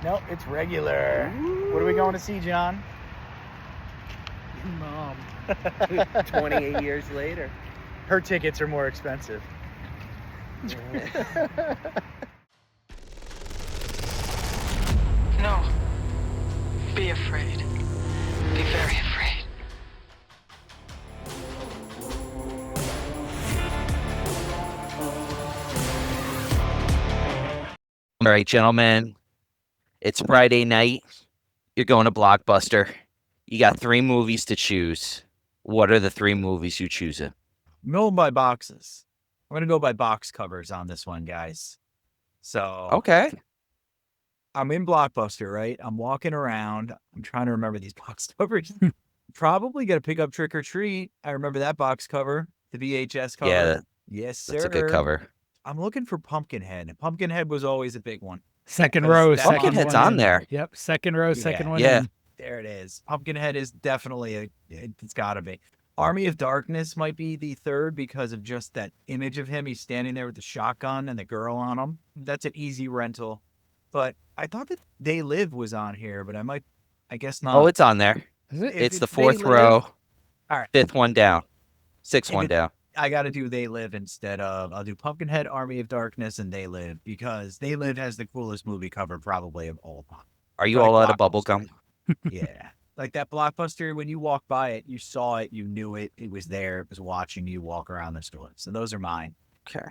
No, it's regular. Ooh. What are we going to see, John? Your mom. 28 years later. Her tickets are more expensive. No. Be afraid. Be very afraid. All right, gentlemen. It's Friday night. You're going to Blockbuster. You got 3 movies to choose. What are the 3 movies you choosing? I'm going by boxes. I'm going to go by box covers on this one, guys. So, Okay. I'm in Blockbuster, right? I'm walking around. I'm trying to remember these box covers. Probably got to pick up Trick or Treat. I remember that box cover, the VHS cover. Yeah, yes, sir. that's a good cover. I'm looking for Pumpkinhead. Pumpkinhead was always a big one. Second row, second Pumpkinhead's one on in. there. Yep, second row, second one Yeah. in. There it is. Pumpkinhead is definitely it's got to be. Army of Darkness might be the third because of just that image of him. He's standing there with the shotgun and the girl on him. That's an easy rental. But I thought that They Live was on here, but I guess not. Oh, it's on there. Is it? It's the They 4th Live- row. All right. 5th one down. 6th If one down. I got to do They Live instead of, I'll do Pumpkinhead, Army of Darkness, and They Live because They Live has the coolest movie cover probably of all time. Are you Like all out of Blockbuster. bubble gum? Yeah. Like that Blockbuster, when you walk by it, you saw it, you knew it, it was there, it was watching you walk around the store. So those are mine. Okay.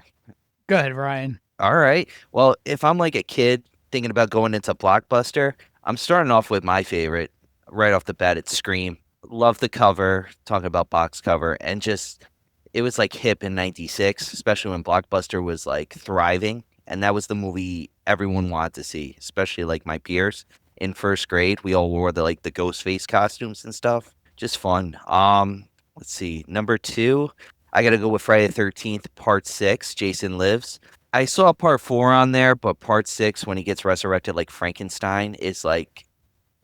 Go ahead, Ryan. All right. Well, if I'm like a kid thinking about going into Blockbuster, I'm starting off with my favorite right off the bat. It's Scream. Love the cover, talking about box cover, and just it was like hip in '96, especially when Blockbuster was like thriving, and that was the movie everyone wanted to see, especially like my peers in first grade. We all wore the Ghostface costumes and stuff. Just fun. Let's see. Number 2, I gotta go with Friday the 13th, Part 6, Jason Lives. I saw Part 4 on there, but Part 6, when he gets resurrected like Frankenstein, is like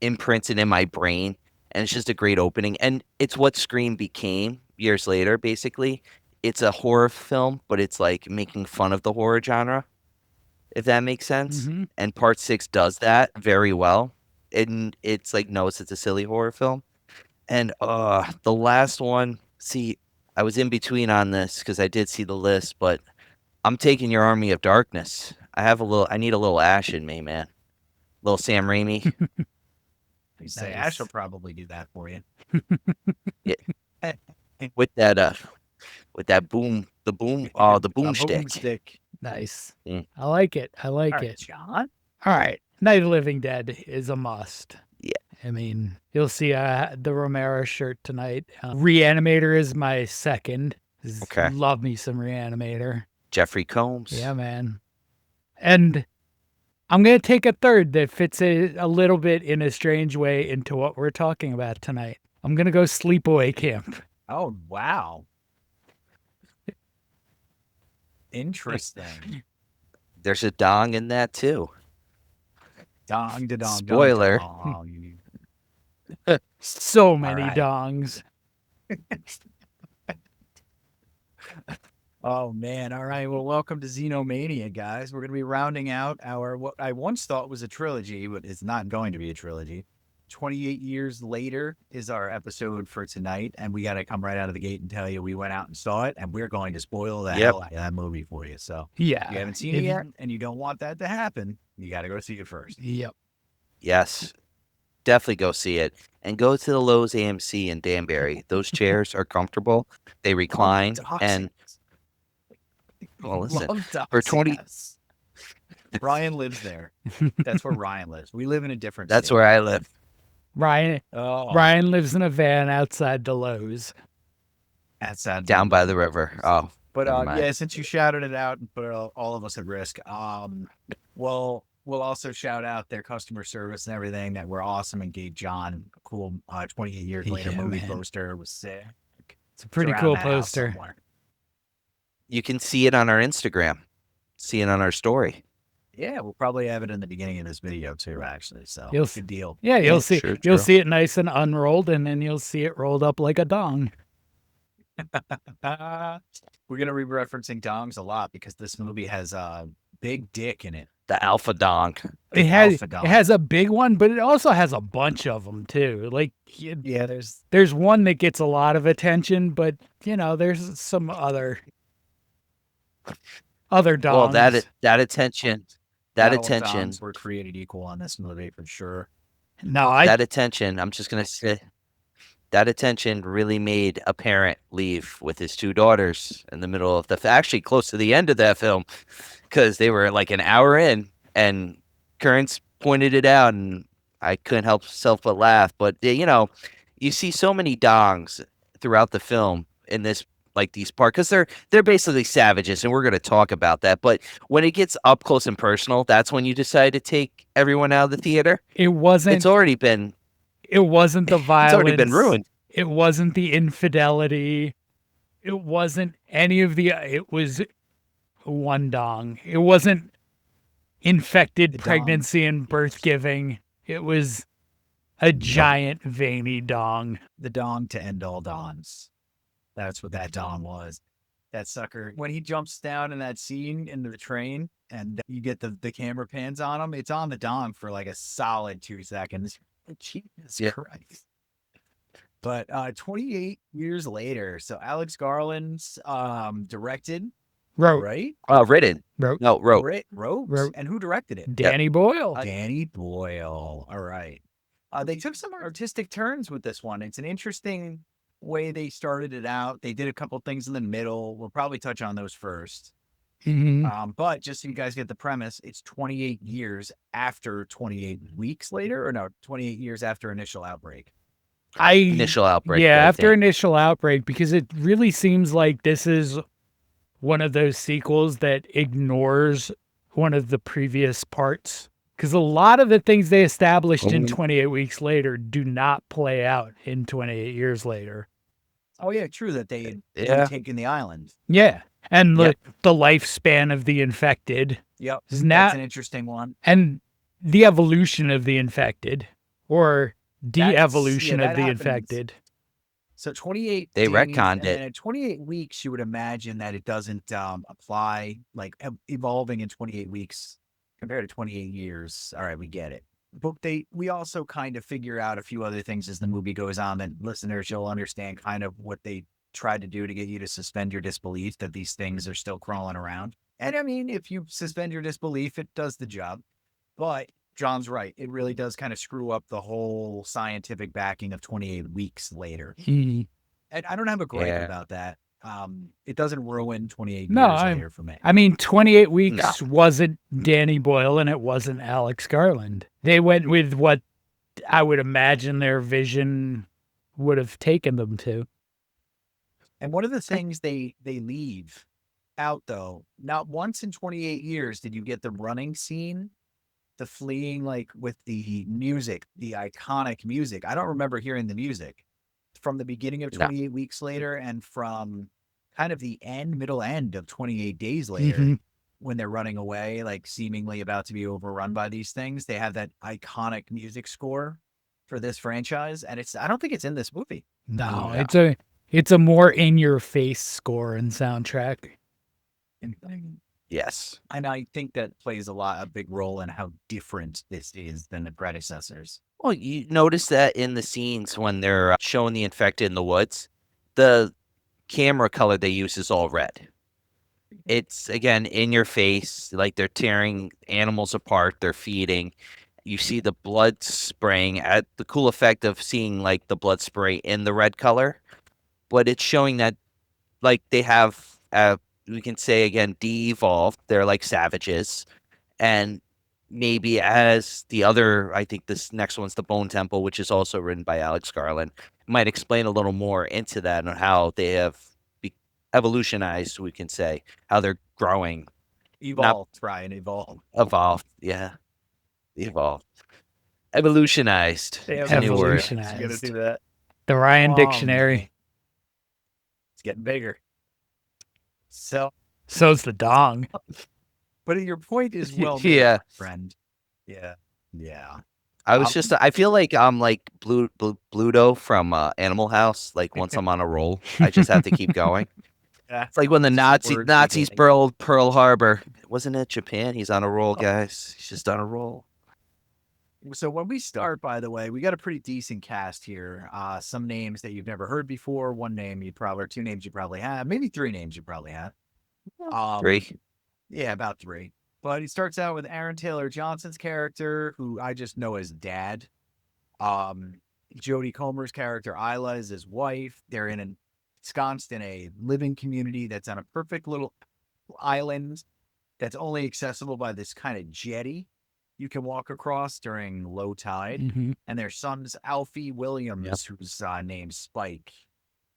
imprinted in my brain, and it's just a great opening. And it's what Scream became years later, basically. It's a horror film, but it's like making fun of the horror genre, if that makes sense. Mhm. And Part 6 does that very well. And it's like knows it's a silly horror film. And the last one, see, I was in between on this because I did see the list, but I'm taking your Army of Darkness. I need a little Ash in me, man. Little Sam Raimi. You say Nice. Ash will probably do that for you. with that boom, the boomstick. Boomstick. Nice. Mm. I like it. I like All right, it. John. All right. Night of the Living Dead is a must. Yeah. I mean, you'll see the Romero shirt tonight. Reanimator is my second. Okay. Love me some Reanimator. Jeffrey Combs. Yeah, man. And I'm going to take a third that fits a little bit in a strange way into what we're talking about tonight. I'm going to go Sleepaway Camp. Oh, wow. Interesting. There's a dong in that too. Dong da dong. Spoiler. Dong. So many right. dongs. Oh, man. All right. Well, welcome to Xenomania, guys. We're going to be rounding out what I once thought was a trilogy, but it's not going to be a trilogy. 28 years later is our episode for tonight, and we got to come right out of the gate and tell you we went out and saw it, and we're going to spoil the hell out of that movie for you. So Yeah. if you haven't seen it yet, and you don't want that to happen, you got to go see it first. Yep. Yes. Definitely go see it. And go to the Lowe's AMC in Danbury. Those chairs are comfortable. They recline. And well, listen, for 20 Yes. Ryan lives there. That's where Ryan lives. We live in a different that's state. where I live. Ryan lives in a van outside the Lowe's. That's sad. Down by the river. Oh. But never mind. yeah, since you shouted it out and put all of us at risk, we'll also shout out their customer service and everything that were awesome and gave John a cool 28 years later Yeah, movie man. poster. It was sick. It's a pretty around cool that house poster. somewhere. You can see it on our Instagram. See it on our story. Yeah, we'll probably have it in the beginning of this video too, actually. So You'll good deal. Yeah, you'll see. Sure, You'll true. see it nice and unrolled, and then you'll see it rolled up like a dong. We're gonna be referencing dongs a lot because this movie has a big dick in it. The alpha dong. It alpha dog. has a big one, but it also has a bunch of them too. Like Yeah, there's one that gets a lot of attention, but there's some other dongs. Well, that attention, not all dogs were created equal on this movie for sure. No, that attention. I'm just gonna say that attention really made a parent leave with his two daughters in the middle of actually close to the end of that film, because they were like an hour in, and Kearns pointed it out, and I couldn't help myself but laugh. But you see so many dongs throughout the film in this, like these parts, because they're basically savages, and we're going to talk about that. But when it gets up close and personal, that's when you decide to take everyone out of the theater. It wasn't. It's already been. It wasn't the violence. It's already been ruined. It wasn't the infidelity. It wasn't any of the. It was one dong. It wasn't infected pregnancy and birth giving. It was a giant veiny dong. The dong to end all dongs. That's what that dong was. That sucker, when he jumps down in that scene into the train and you get the camera pans on him, it's on the dong for like a solid 2 seconds. Jesus Christ. But 28 years later, so Alex Garland's directed, Wrote. right? Written. Wrote. No, wrote. Wrote. And who directed it? Danny Boyle. Danny Boyle. All right. They took some artistic turns with this one. It's an interesting way they started it out. They did a couple things in the middle. We'll probably touch on those first. Mm-hmm. But just so you guys get the premise, it's 28 years after 28 weeks later, or no, 28 years after initial outbreak. Initial outbreak. Yeah, after initial outbreak, because it really seems like this is one of those sequels that ignores one of the previous parts. Because a lot of the things they established in 28 weeks later do not play out in 28 years later. Oh, yeah, true that they had taken the island. Yeah. And the lifespan of the infected. Yep. That's an interesting one. And the evolution of the infected. Or de-evolution of the happens. Infected. So 28 They days, retconned it. And at 28 weeks, you would imagine that it doesn't apply, like evolving in 28 weeks compared to 28 years. All right, we get it. But we also kind of figure out a few other things as the movie goes on that listeners, you'll understand kind of what they tried to do to get you to suspend your disbelief that these things are still crawling around. And I mean, if you suspend your disbelief, it does the job. But John's right. It really does kind of screw up the whole scientific backing of 28 weeks later. Mm-hmm. And I don't have a gripe about that. It doesn't ruin 28 years later for me. I mean, 28 weeks wasn't Danny Boyle and it wasn't Alex Garland. They went with what I would imagine their vision would have taken them to. And one of the things they leave out, though, not once in 28 years did you get the running scene, the fleeing, like with the music, the iconic music. I don't remember hearing the music from the beginning of 28 weeks later and from kind of the middle end of 28 days later when they're running away, like seemingly about to be overrun by these things. They have that iconic music score for this franchise. And I don't think it's in this movie. No, it's a more in your face score and soundtrack. Yes. And I think that plays a big role in how different this is than the predecessors. Well, you notice that in the scenes when they're showing the infected in the woods, the camera color they use is all red. It's, again, in your face, like they're tearing animals apart, they're feeding. You see the blood spraying, at the cool effect of seeing like the blood spray in the red color, but it's showing that like they have, we can say again, de-evolved. They're like savages. And maybe as the other, I think this next one's the Bone Temple, which is also written by Alex Garland, might explain a little more into that and how they have evolutionized, we can say, how they're growing. Evolved, Brian, evolved. Evolved, yeah. Evolved. Evolutionized. Evolutionized. You gotta do that. The Ryan Dictionary. It's getting bigger. So's the dong. But your point is well made, Yeah. friend. Yeah. Yeah. I feel like I'm like Bluto from Animal House. Like once I'm on a roll, I just have to keep going. It's like when the Words Nazis beginning. burled Pearl Harbor. Wasn't it Japan? He's on a roll, guys. He's just on a roll. So when we start, by the way, we got a pretty decent cast here. Some names that you've never heard before. One name you probably, or two names you probably have, maybe three names you probably have. 3. Yeah, about 3. But he starts out with Aaron Taylor Johnson's character, who I just know as Dad. Jodie Comer's character Isla is his wife. They're ensconced in a living community that's on a perfect little island that's only accessible by this kind of jetty you can walk across during low tide. Mm-hmm. And their son's Alfie Williams, who's named Spike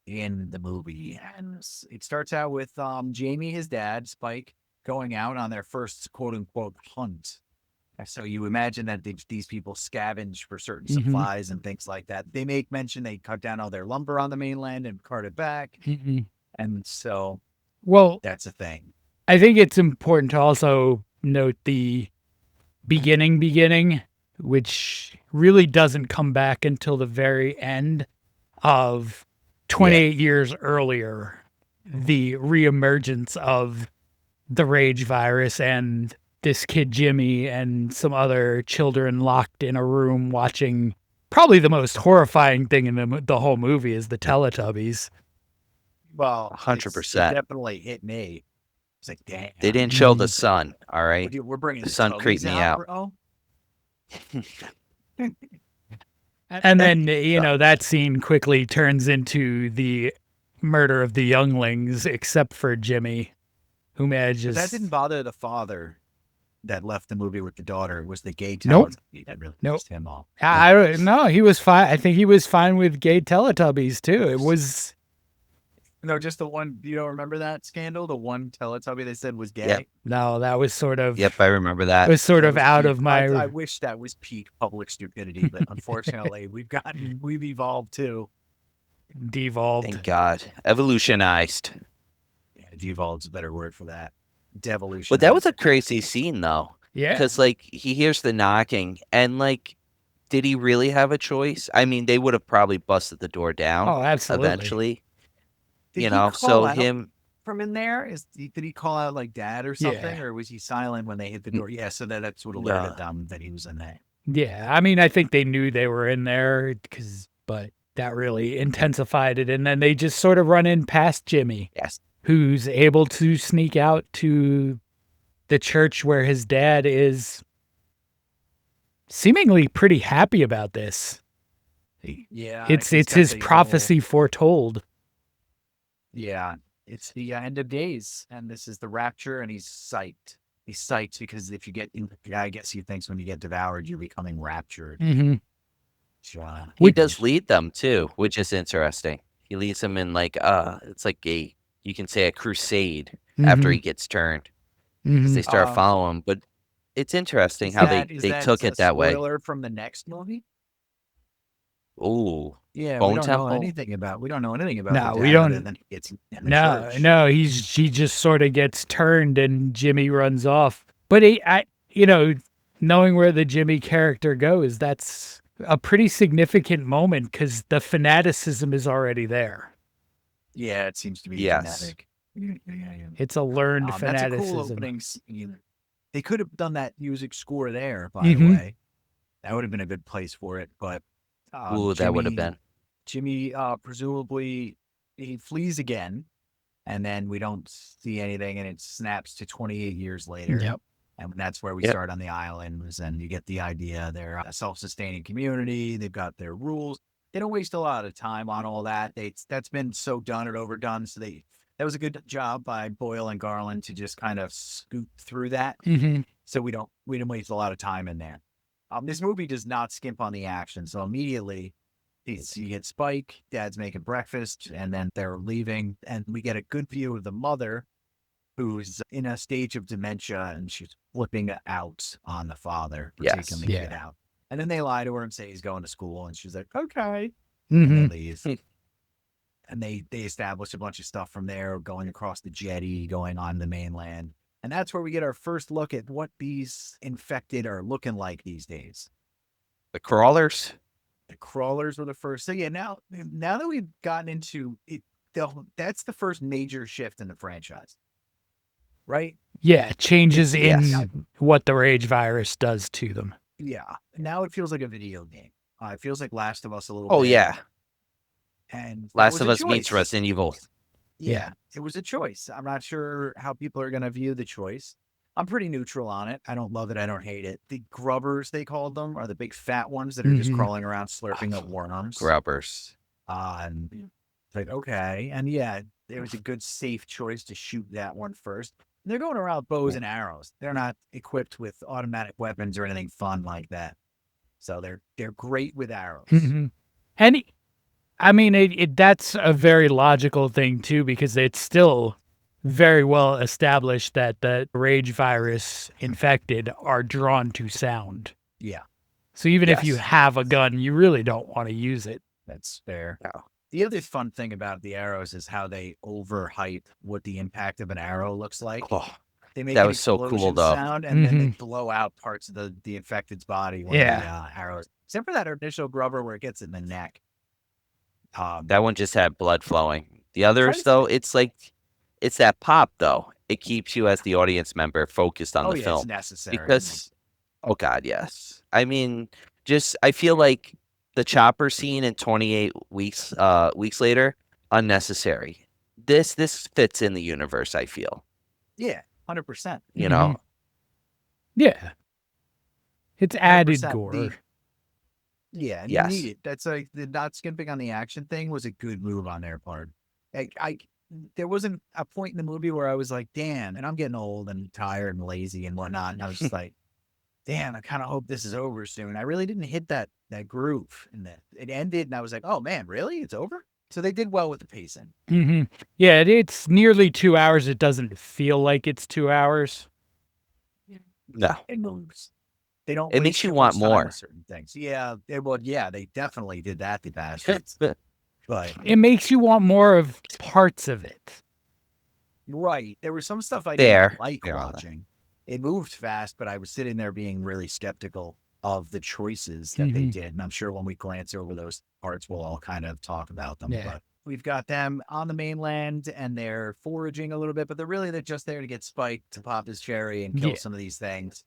in the movie. And it starts out with Jamie, his dad, Spike, going out on their first quote unquote hunt. So you imagine that these people scavenge for certain supplies and things like that. They make mention they cut down all their lumber on the mainland and cart it back. Mm-hmm. And so Well, that's a thing. I think it's important to also note the beginning, which really doesn't come back until the very end of 28 years earlier, the reemergence of the rage virus and this kid Jimmy and some other children locked in a room watching probably the most horrifying thing in the whole movie is the Teletubbies. Well, 100%. it definitely hit me. It's like, damn. They didn't show the sun, all right? We're bringing The sun creeped me out. Bro. And then, that scene quickly turns into the murder of the younglings, except for Jimmy, who manages. That didn't bother the father that left the movie with the daughter. It was the gay Nope. Teletubby that really Nope. pissed him off. I don't know. He was fine. I think he was fine with gay Teletubbies too. It was. No, just the one. You don't remember that scandal? The one Teletubby they said was gay. Yep. No, that was sort of. Yep, I remember that. It was sort of That was out peak- of my. I wish that was peak public stupidity, but unfortunately, we've evolved too. Devolved. Thank God. Evolutionized. Yeah, devolved's a better word for that. Devolution. But that was a crazy scene, though. Yeah. Because, he hears the knocking, and, did he really have a choice? I mean, they would have probably busted the door down Oh, absolutely. eventually. Did You he know, call so out him. from in there? Did he call out like dad or something, Yeah. or was he silent when they hit the door? Yeah, so that's what alerted them that he was in there. Yeah. I mean, I think they knew they were in there but that really intensified it. And then they just sort of run in past Jimmy, Yes. who's able to sneak out to the church where his dad is seemingly pretty happy about this. Yeah, It's he's got his the prophecy foretold. Yeah, it's the end of days, and this is the rapture, and he's psyched. He's psyched because if you get, I guess he thinks when you get devoured, you're becoming raptured. Mm-hmm. So, He does lead them, too, which is interesting. He leads them in, it's like you can say a crusade after he gets turned. Because they start following him. But it's interesting how they took it that way. Spoiler from the next movie. Ooh. Yeah, Bone we don't know Temple? anything about. We don't know anything about. No, the we dad don't- other than it's in the No, church. no, he just sort of gets turned and Jimmy runs off. But knowing where the Jimmy character goes, that's a pretty significant moment because the fanaticism is already there. Yeah, it seems to be Yes. genetic. Yeah. It's a learned That's a fanaticism. cool opening scene. They could have done that music score there, by Mhm. the way. That would have been a good place for it. But Ooh, that would have been. Jimmy, presumably, he flees again, and then we don't see anything, and it snaps to 28 years later. Yep. And that's where we Yep. start on the islands, and you get the idea. They're a self-sustaining community. They've got their rules. They don't waste a lot of time on all that. That's been so done and overdone. So that was a good job by Boyle and Garland to just kind of scoot through that. Mm-hmm. So we didn't waste a lot of time in there. This movie does not skimp on the action. So immediately you get Spike, Dad's making breakfast, and then they're leaving, and we get a good view of the mother, who's in a stage of dementia, and she's flipping out on the father for Yes. taking the kid out. And then they lie to her and say he's going to school, and she's like, okay. Mm-hmm. And they leave. And they establish a bunch of stuff from there, going across the jetty, going on the mainland. And that's where we get our first look at what these infected are looking like these days. The crawlers? The crawlers were the first. So yeah, now that we've gotten into it, that's the first major shift in the franchise, right? Yeah, changes in Yes. what the rage virus does to them. Yeah. Now it feels like a video game. It feels like Last of Us a little Oh bit. yeah, And that Last was of a Us meets choice. Resident Evil. Yeah, it was a choice. I'm not sure how people are going to view the choice. I'm pretty neutral on it. I don't love it. I don't hate it. The grubbers, they called them, are the big fat ones that are just Mhm. crawling around slurping up worms. Grubbers. And it's like, okay. And yeah, it was a good, safe choice to shoot that one first. And they're going around bows and arrows. They're not equipped with automatic weapons or anything fun like that. So they're great with arrows. Mhm. And I mean, that's a very logical thing too, because it's still very well established that the rage virus infected are drawn to sound. Yeah, So even if you Yes. have a gun, you really don't want to use it. that's fair. No. The other fun thing about the arrows is how they overhype what the impact of an arrow looks like. Oh, They make that an was so cool, explosion though. sound, and then they blow out parts of the infected's body when the arrows. Except for that initial grubber where it gets it in the neck. that one just had blood flowing. The trying others, to though, it's like it's that pop, though. It keeps you as the audience member focused on the it's film necessary. because, oh God, yes. I mean, I feel like the chopper scene in 28 weeks later, unnecessary. This fits in the universe. I feel, 100%. you know. Yeah. It's added 100%. gore. Yeah, and Yes. you need it. That's like the not skimping on the action thing was a good move on their part. There wasn't a point in the movie where I was like, damn, and I'm getting old and tired and lazy and whatnot. And I was just like, damn, I kind of hope this is over soon. I really didn't hit that groove in that. It ended and I was like, oh man, really? It's over? So they did well with the pacing. Hmm. Yeah, it's nearly 2 hours. It doesn't feel like it's 2 hours. No, It moves. They don't. It waste makes you too want much time more. with certain things. Yeah, they definitely did that. The bastards. But It makes you want more of parts of it. right, there was some stuff I Fair. didn't like Yeah. watching. It moved fast, but I was sitting there being really skeptical of the choices that they did. And I'm sure when we glance over those parts, we'll all kind of talk about them. Yeah. But we've got them on the mainland and they're foraging a little bit, but they're just there to get Spike to pop his cherry and kill Yeah. some of these things.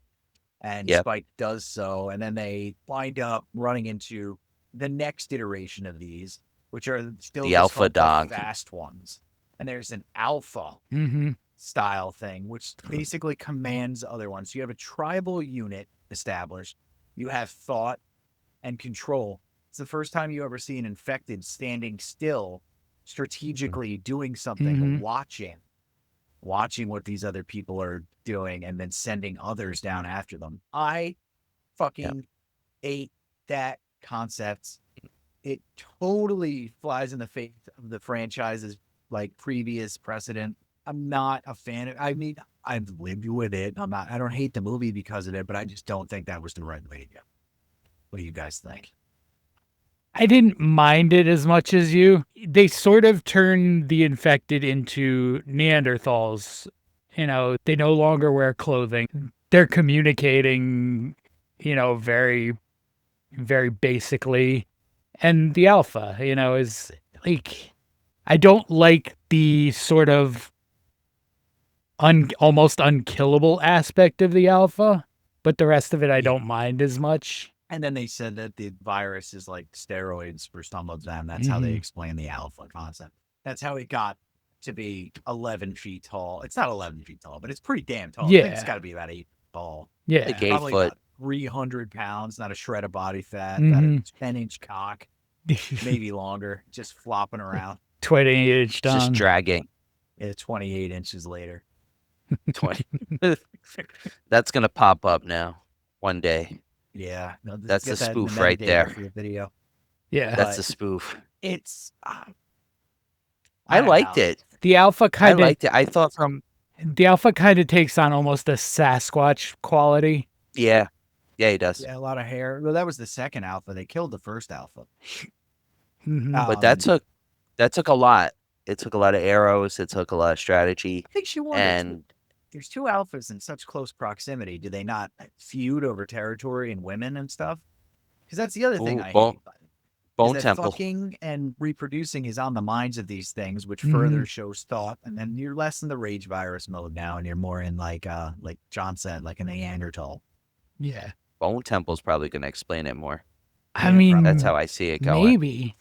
And Yep. Spike does so. And then they wind up running into the next iteration of these, which are still The just alpha called the dog. fast ones. And there's an alpha Mm-hmm. style thing, which basically commands other ones. So you have a tribal unit established. You have thought and control. It's the first time you ever see an infected standing still, strategically doing something, Mhm. watching what these other people are doing, and then sending others down after them. I fucking ate that concept. It totally flies in the face of the franchise's like previous precedent. I'm not a fan of. I mean, I've lived with it. I don't hate the movie because of it, but I just don't think that was the right way to go. What do you guys think? I didn't mind it as much as you. They sort of turned the infected into Neanderthals. You know, they no longer wear clothing. They're communicating, very, very basically. And the alpha, is like, I don't like the sort of almost unkillable aspect of the alpha, but the rest of it I don't mind as much. And then they said that the virus is like steroids for some of them. That's how they explain the alpha concept. That's how it got to be 11 feet tall. It's not 11 feet tall, but it's pretty damn tall. I think it's Yeah. got to be about 8 feet tall. Yeah. Like 8 Probably foot. about 300 pounds, not a shred of body fat, Mhm. about a 10-inch cock, maybe longer, just flopping around. 20-inch Just dong. dragging. 28 inches later. 20. That's gonna pop up now one day. Yeah. No, That's get the that in the spoof right metadata there. for your video. Yeah. That's But the spoof. it's. I don't liked know. it. The alpha I kind of liked it. I thought takes on almost a Sasquatch quality. yeah, he does. Yeah, a lot of hair. Well, that was the second alpha. They killed the first alpha. Mhm. But that took a lot. It took a lot of arrows. It took a lot of strategy. I think she wondered. And There's two alphas in such close proximity. Do they not feud over territory and women and stuff? Because that's the other thing Ooh, I well, hate. Bone that Temple. fucking and reproducing is on the minds of these things, which further shows thought. And then you're less in the rage virus mode now, and you're more in like John said, like a Neanderthal. Yeah. Bone Temple's probably going to explain it more. I Yeah, mean, That's how I see it going. maybe.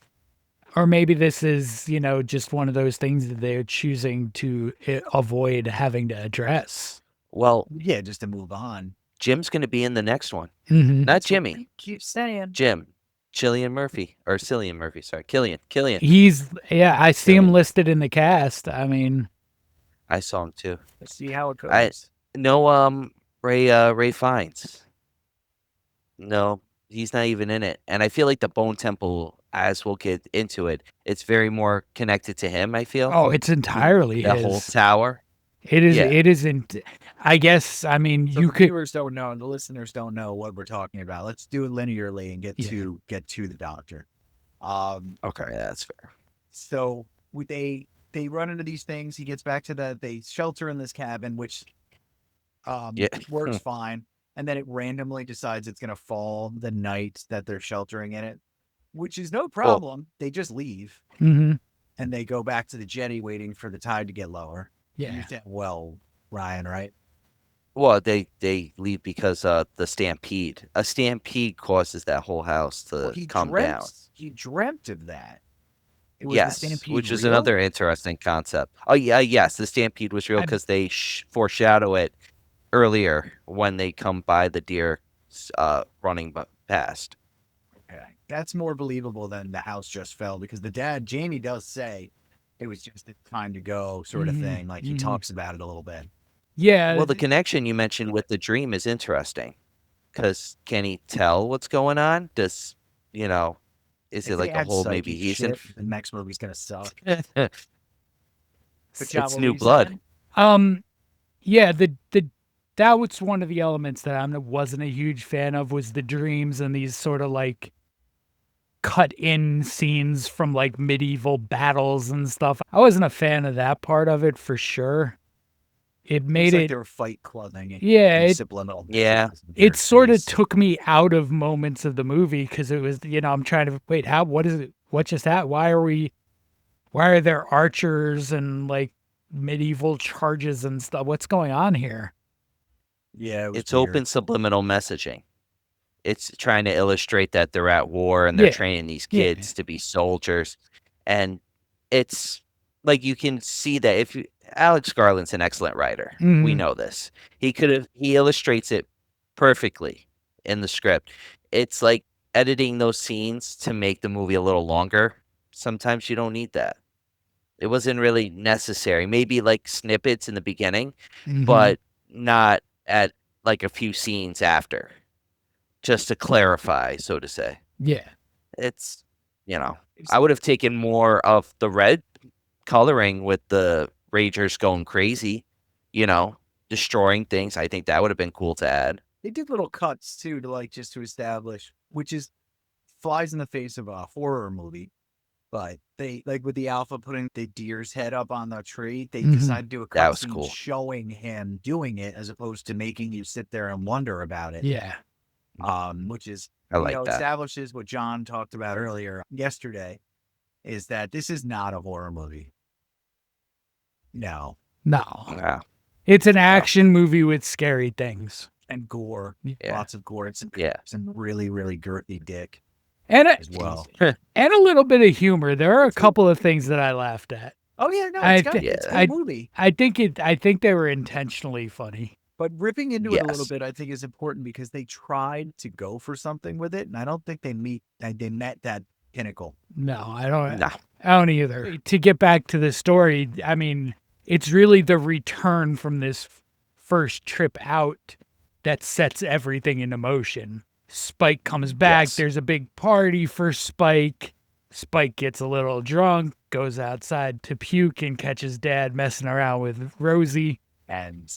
Or maybe this is, just one of those things that they're choosing to avoid having to address. Well, Yeah, just to move on. Jim's going to be in the next one. Mm-hmm. Not Jimmy. Keep saying. Jim. Cillian Murphy. Or Cillian Murphy, sorry. Killian. I see him Killian. listed in the cast. I mean, I saw him too. Let's see how it goes. No, Ray Fiennes. No, he's not even in it. And I feel like the Bone Temple, as we'll get into it, it's very more connected to him, I feel. oh, it's entirely The his. whole tower. It is. Yeah. It isn't. I guess. I mean, So you the could. viewers don't know, and the listeners don't know what we're talking about. Let's do it linearly and get to the doctor. Okay, that's fair. So they run into these things. He gets back to they shelter in this cabin, which Yeah. works fine. And then it randomly decides it's gonna fall the night that they're sheltering in it, which is no problem. They just leave Mm-hmm. and they go back to the jetty, waiting for the tide to get lower. Yeah. You said, well, Ryan, right? Well, they leave because the stampede. A stampede causes that whole house to Well, come down. He dreamt of that. It was Yes, the stampede which is real? another interesting concept. Oh yeah, yes, the stampede was real I- because they foreshadow it earlier when they come by the deer running past. Okay. That's more believable than the house just fell, because Jamie does say it was just a time to go sort of Mhm, thing. Like he mhm. talks about it a little bit. Yeah. Well, the connection you mentioned with the dream is interesting because can he tell what's going on? Is If it like they the add whole psychic maybe he's in? shit, the next movie's gonna suck. It's job, what were new you blood. saying? Yeah. That was one of the elements that I wasn't a huge fan of, was the dreams and these sort of like cut in scenes from like medieval battles and stuff. I wasn't a fan of that part of it for sure. It made It's like it. they were fight clubbing. Yeah, and it- subliminal. Yeah. messages in your It sort of face. took me out of moments of the movie because it was, I'm trying to wait. What is it? What just that? Why are there archers and like medieval charges and stuff? What's going on here? Yeah, it was It's weird. open subliminal messaging. It's trying to illustrate that they're at war and they're Yeah, training these yeah. kids to be soldiers. And it's like you can see that Alex Garland's an excellent writer. We Mhm. know this. He illustrates it perfectly in the script. It's like editing those scenes to make the movie a little longer. Sometimes you don't need that. It wasn't really necessary. Maybe like snippets in the beginning, Mhm. but not at like a few scenes after, just to clarify, so to say. Yeah. It's, I would have taken more of the red coloring with the Ragers going crazy, destroying things. I think that would have been cool to add. They did little cuts too just to establish, which is flies in the face of a horror movie. But they, like with the alpha putting the deer's head up on the tree, they Mhm. decided to do a That was cutscene cool. showing him doing it as opposed to making you sit there and wonder about it. Yeah. Which is I like that. establishes what John talked about earlier yesterday, is that this is not a horror movie. No. No. Wow. It's an action movie with scary things. And gore. Yeah. Lots of gore. It's Yeah. some really, really girthy dick And as well. a little bit of humor. There are a couple of things that I laughed at. Oh yeah, no, I it's got thi- it's a I- good movie. I think they were intentionally funny. But ripping into it a little Yes. bit, I think, is important because they tried to go for something with it, and I don't think they met that pinnacle. No, I don't. Nah. I don't either. To get back to the story, I mean, it's really the return from this first trip out that sets everything into motion. Spike comes back. Yes. There's a big party for Spike. Spike gets a little drunk, goes outside to puke, and catches Dad messing around with Rosie. And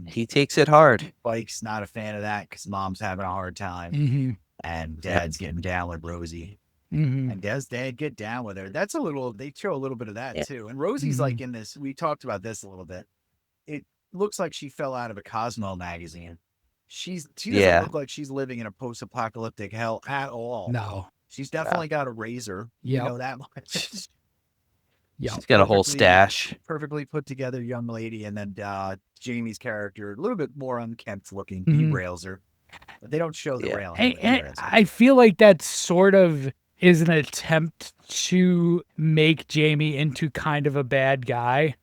He takes it hard. Spike's not a fan of that because Mom's having a hard time, Mm-hmm. and Dad's getting down with Rosie. Mm-hmm. And does Dad get down with her? That's they show a little bit of that Yeah. too. And Rosie's like in this, we talked about this a little bit. It looks like she fell out of a Cosmo magazine. She doesn't Yeah. look like she's living in a post-apocalyptic hell at all. No. She's definitely got a razor. You Yep. know that much. Yeah. She's got a whole Perfectly- stash. Perfectly put together young lady. And then Jamie's character, a little bit more unkempt looking, Mhm. derails her. But they don't show the Yeah. railing. And, but and derails her. I feel like that sort of is an attempt to make Jamie into kind of a bad guy.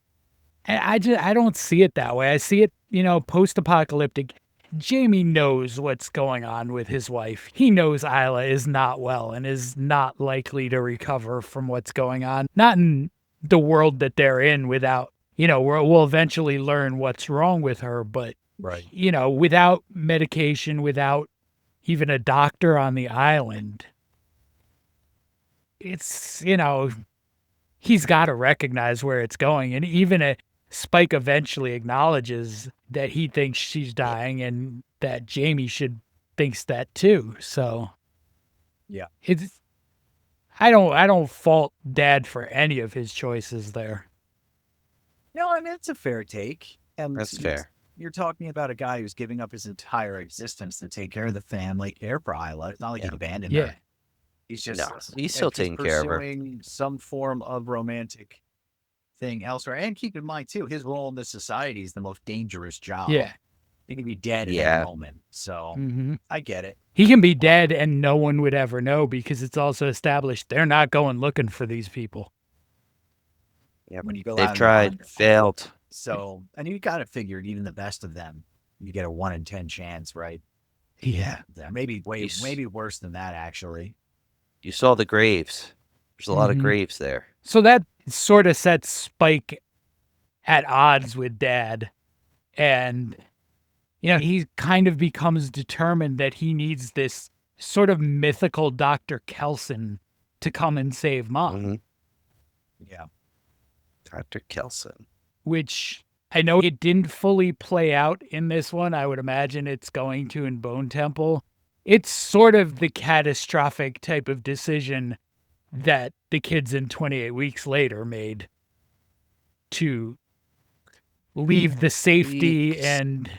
And I don't see it that way. I see it, post-apocalyptic. Jamie knows what's going on with his wife. He knows Isla is not well and is not likely to recover from what's going on. Not in the world that they're in without, we'll eventually learn what's wrong with her, but Right. without medication, without even a doctor on the island, it's, he's got to recognize where it's going. And even Spike eventually acknowledges that he thinks she's dying and that Jamie thinks that too. So Yeah. I don't fault Dad for any of his choices there. No, I mean, it's a fair take. And That's fair. You're talking about a guy who's giving up his entire existence to take care of the family, care for Isla. It's not like he abandoned Yeah. her. He's just No, he's still taking care of her. pursuing some form of romantic thing elsewhere. And keep in mind too, his role in this society is the most dangerous job. Yeah. He can be dead at Yeah. any moment. So hmm I get it. He can be dead and no one would ever know because it's also established they're not going looking for these people. Yeah, When you go out they've in the tried, hunt. failed. So, and you kind of figured even the best of them, you get a 1 in 10 chance, right? Yeah. Yeah, maybe Yes. maybe worse than that actually. You saw the graves. There's a lot of Mhm. graves there. So that sort of sets Spike at odds with Dad. And, he kind of becomes determined that he needs this sort of mythical Dr. Kelson to come and save Mom, hmm Yeah. Dr. Kelson. which I know it didn't fully play out in this one. I would imagine it's going to in Bone Temple. It's sort of the catastrophic type of decision that the kids in 28 Weeks Later made to leave the safety Weeks. and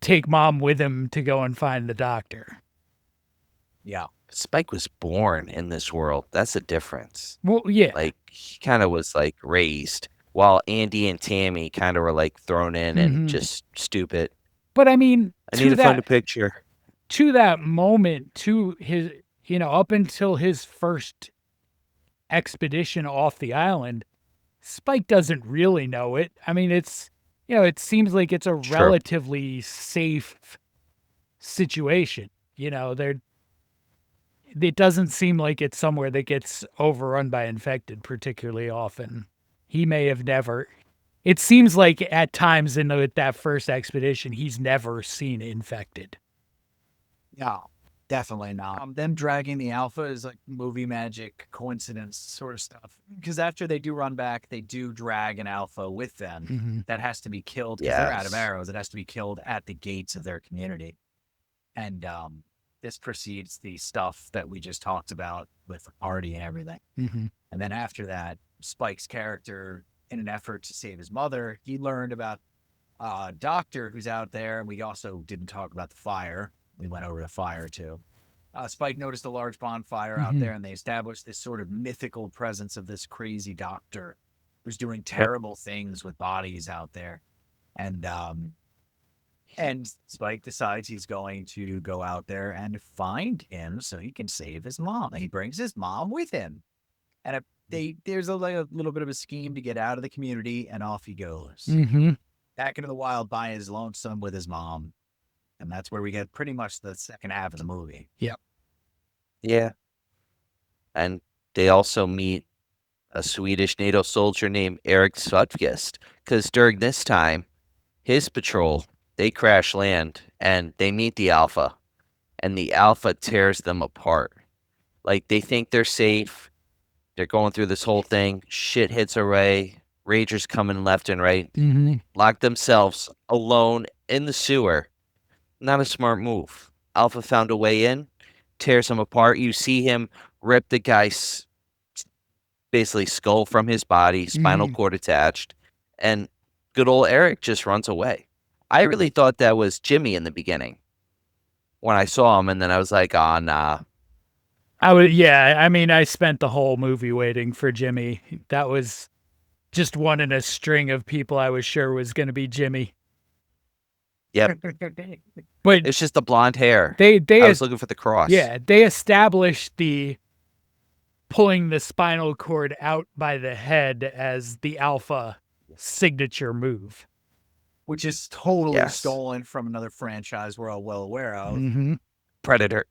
take Mom with him to go and find the doctor. Yeah. Spike was born in this world. That's the difference. Well, yeah. Like, he kind of was like raised, while Andy and Tammy kind of were like thrown in Mhm. and just stupid. But I mean, I need to find a picture. to that moment, to his, up until his first expedition off the island, Spike doesn't really know it. I mean, it's, it seems like it's a True. relatively safe situation. It doesn't seem like it's somewhere that gets overrun by infected particularly often. He may have never. It seems like at times in that first expedition, he's never seen infected. No, definitely not. Them dragging the Alpha is like movie magic, coincidence sort of stuff. Because after they do run back, they do drag an Alpha with them. Mm-hmm. That has to be killed because they're out of Yes. arrows. It has to be killed at the gates of their community. And this precedes the stuff that we just talked about with the party and everything. Mm-hmm. And then after that, Spike's character, in an effort to save his mother, he learned about a doctor who's out there. And we also didn't talk about the fire. We went over the fire too. Spike noticed a large bonfire out Mhm. there, and they established this sort of mythical presence of this crazy doctor who's doing terrible things with bodies out there. And Spike decides he's going to go out there and find him so he can save his mom. And he brings his mom with him. And there's a little bit of a scheme to get out of the community, and off he goes. Mm-hmm. Back into the wild by his lonesome with his mom. And that's where we get pretty much the second half of the movie. Yeah. And they also meet a Swedish NATO soldier named Eric Sudkvist, because during this time, his patrol, they crash land and they meet the Alpha, and the Alpha tears them apart. Like, they think they're safe. They're going through this whole thing. Shit hits away. Ragers coming left and right. Mm-hmm. Lock themselves alone in the sewer. Not a smart move. Alpha found a way in, tears him apart. You see him rip the guy's basically skull from his body, spinal cord attached, and good old Eric just runs away. I really thought that was Jimmy in the beginning when I saw him, and then I was like, oh, nah, I mean, I spent the whole movie waiting for Jimmy. That was just one in a string of people I was sure was going to be Jimmy. Yep. But It's just the blonde hair. they I was looking for the cross. yeah, they established the pulling the spinal cord out by the head as the alpha signature move. Which is totally Yes. stolen from another franchise we're all well aware of. Mm-hmm. Predator.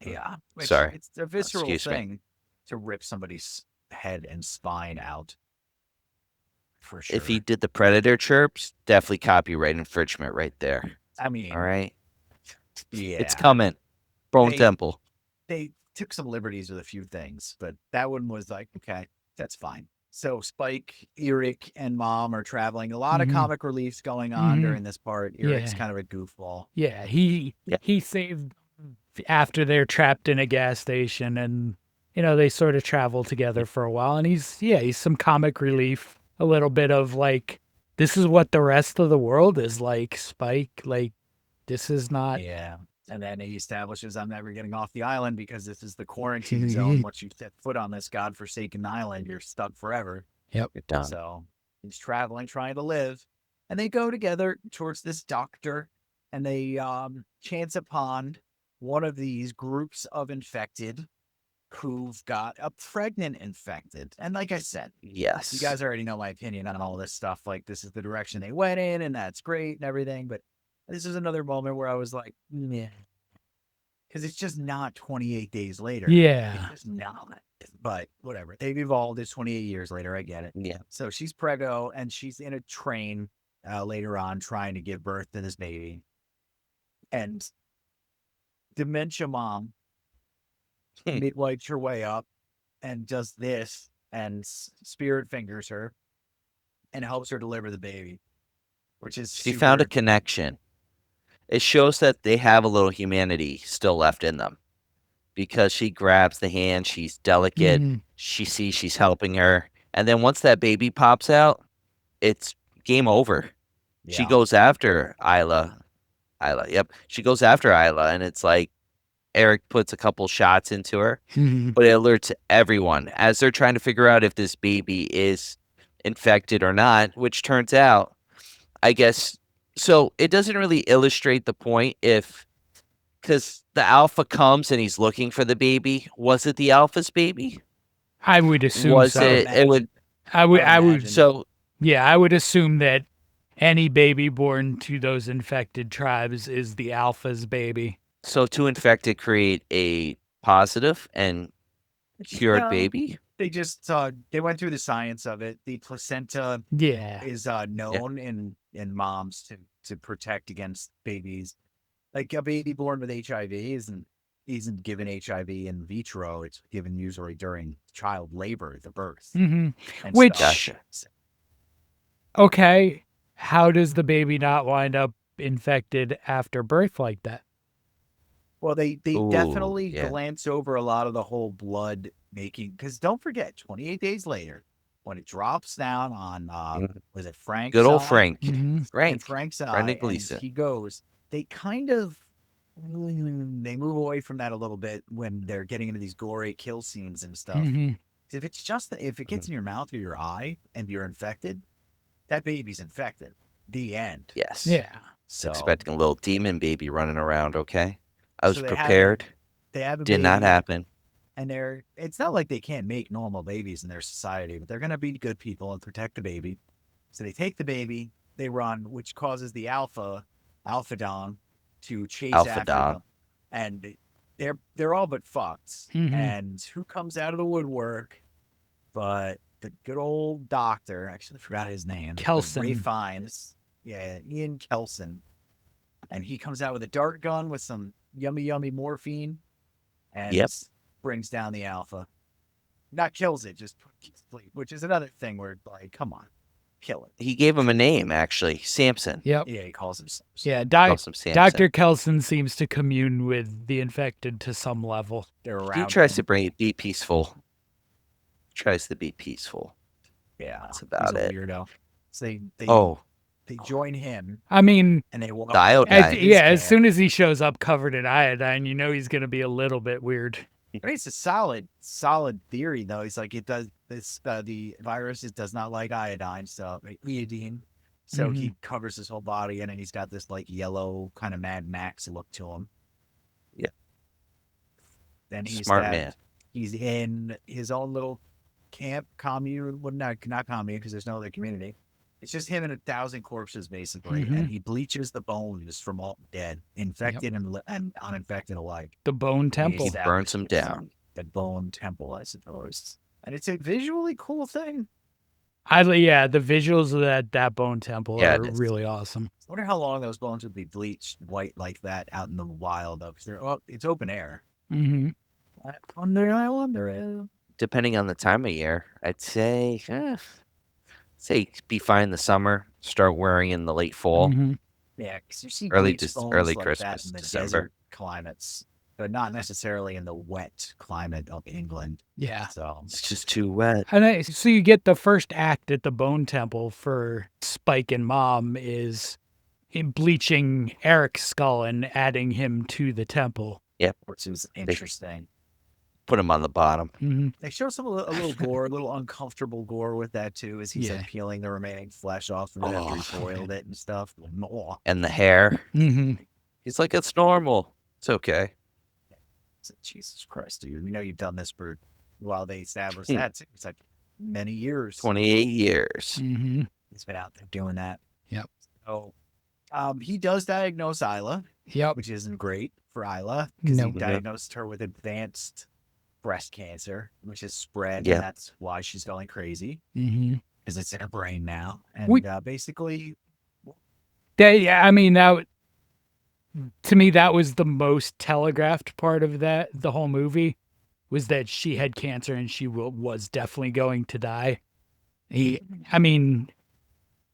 Yeah. Which, Sorry. it's a visceral Excuse me. thing to rip somebody's head and spine out. For sure. If he did the Predator chirps, definitely copyright infringement right there. I mean, All right. yeah. It's coming. Bone Hey. Temple. They took some liberties with a few things, but that one was like, okay, that's fine. So Spike, Eric, and Mom are traveling. A lot of Mhm. comic reliefs going on Mhm. during this part. Eric's Yeah. kind of a goofball. Yeah, he saved after they're trapped in a gas station, and they sort of travel together for a while, and he's some comic relief, a little bit of like, this is what the rest of the world is like, Spike. Like, this is not. Yeah. And then he establishes, I'm never getting off the island because this is the quarantine zone. Once you set foot on this godforsaken island, you're stuck forever. You're done. So he's traveling, trying to live. And they go together towards this doctor, and they chance upon one of these groups of infected who've got a pregnant infected. And like I said, Yes. you guys already know my opinion on all this stuff. Like, this is the direction they went in, and that's great and everything. But this is another moment where I was like, yeah. Because it's just not 28 days later. Yeah. It's just not. But whatever. They've evolved. It's 28 years later. I get it. Yeah. So she's preggo, and she's in a train later on trying to give birth to this baby. And Dementia Mom midwipes her way up and does this, and spirit fingers her and helps her deliver the baby, which is She found a super- connection. It shows that they have a little humanity still left in them because she grabs the hand. She's delicate. Mhm. She sees she's helping her. And then once that baby pops out, it's game over. She Yeah. goes after Isla. Yep. She goes after Isla, and it's like Eric puts a couple shots into her, Mhm. but it alerts everyone as they're trying to figure out if this baby is infected or not, which turns out, I guess, so it doesn't really illustrate the point because the alpha comes and he's looking for the baby. Was it the alpha's baby? I would assume Was so. it would, I would imagine. so Yeah, I would assume that any baby born to those infected tribes is the alpha's baby. So two infected create a positive and cured No. baby? They just they went through the science of it. The placenta Yeah. is known in moms to protect against babies. Like, a baby born with HIV isn't given HIV in vitro. It's given usually during child labor, the birth. hmm and Which- stuff. Gotcha. Okay. How does the baby not wind up infected after birth like that? Well, they Ooh, definitely yeah. glance over a lot of the whole blood making, because don't forget, 28 days later, when it drops down on was it Frank's Good old eye? Frank. Mhm. And Frank. Frank's eye, Brendan and Gleeson. he goes, they kind of they move away from that a little bit when they're getting into these gory kill scenes and stuff. Mhm. If it gets in your mouth or your eye and you're infected, that baby's infected. The end. Yes. Yeah. So Expecting a little demon baby running around, okay? I was So they have prepared. they have a Did not baby, happen. and it's not like they can't make normal babies in their society, but they're gonna be good people and protect the baby. So they take the baby, they run, which causes the Alphadon to chase after Alphadon. them, and they're all but fucked. Mhm. And who comes out of the woodwork but the good old doctor? Actually, I forgot his name. but Kelson. Ray Fiennes. Yeah, Ian Kelson. And he comes out with a dart gun with some yummy morphine, and Yep. brings down the alpha. Not kills it, just puts it to sleep, which is another thing where, like, come on, kill it. He gave him a name, actually. Samson. Yep. Yeah, he calls him. Yeah. Calls him Samson. Dr. Kelson seems to commune with the infected to some level. They're He around. tries him. to be peaceful. Tries to be peaceful. Yeah, That's he's about a it. weirdo. So they Oh, They join him I mean, and they walk. The iodine. yeah, as soon as he shows up covered in iodine, you know he's going to be a little bit weird. I mean, it's a solid theory though. He's like, it does this. The virus does not like iodine, so iodine. So he covers his whole body, and then he's got this like yellow kind of Mad Max look to him. Yeah. Then he's Smart man. He's in his own little camp commune. Well, not commune because there's no other community. It's just him and 1,000 corpses basically, and he bleaches the bones from all dead, infected and uninfected alike. The Bone Temple. He burns them down. The Bone Temple, I suppose. And it's a visually cool thing. The visuals of that Bone Temple are really awesome. I wonder how long those bones would be bleached white like that out in the wild, though, because it's open air. Mm-hmm. I wonder. Depending on the time of year, I'd say be fine in the summer. Start wearing in the late fall. Mm-hmm. Yeah, because you see Early bleached bones early like Christmas, that in the December. desert climates, but not necessarily in the wet climate of England. Yeah. So It's just too wet. And so you get the first act at the Bone Temple for Spike and Mom is him bleaching Eric's skull and adding him to the temple. which is interesting. Put him on the bottom. Mm-hmm. They show a little gore, a little uncomfortable gore with that too, as he's Yeah. like peeling the remaining flesh off of it after he boiled it and stuff. And the hair. Mm-hmm. He's like, it's normal. It's okay. Jesus Christ, dude! We know you've done this for while they established that too. It's like many years. 28 years. Mm-hmm. He's been out there doing that. Yep. So, he does diagnose Isla, Yep. which isn't great for Isla because No. he diagnosed her with advanced breast cancer, which is spread, Yeah. and that's why she's going crazy Mm-hmm. because it's in her brain now. And basically, To me, that was the most telegraphed part of the whole movie, was that she had cancer and she was definitely going to die.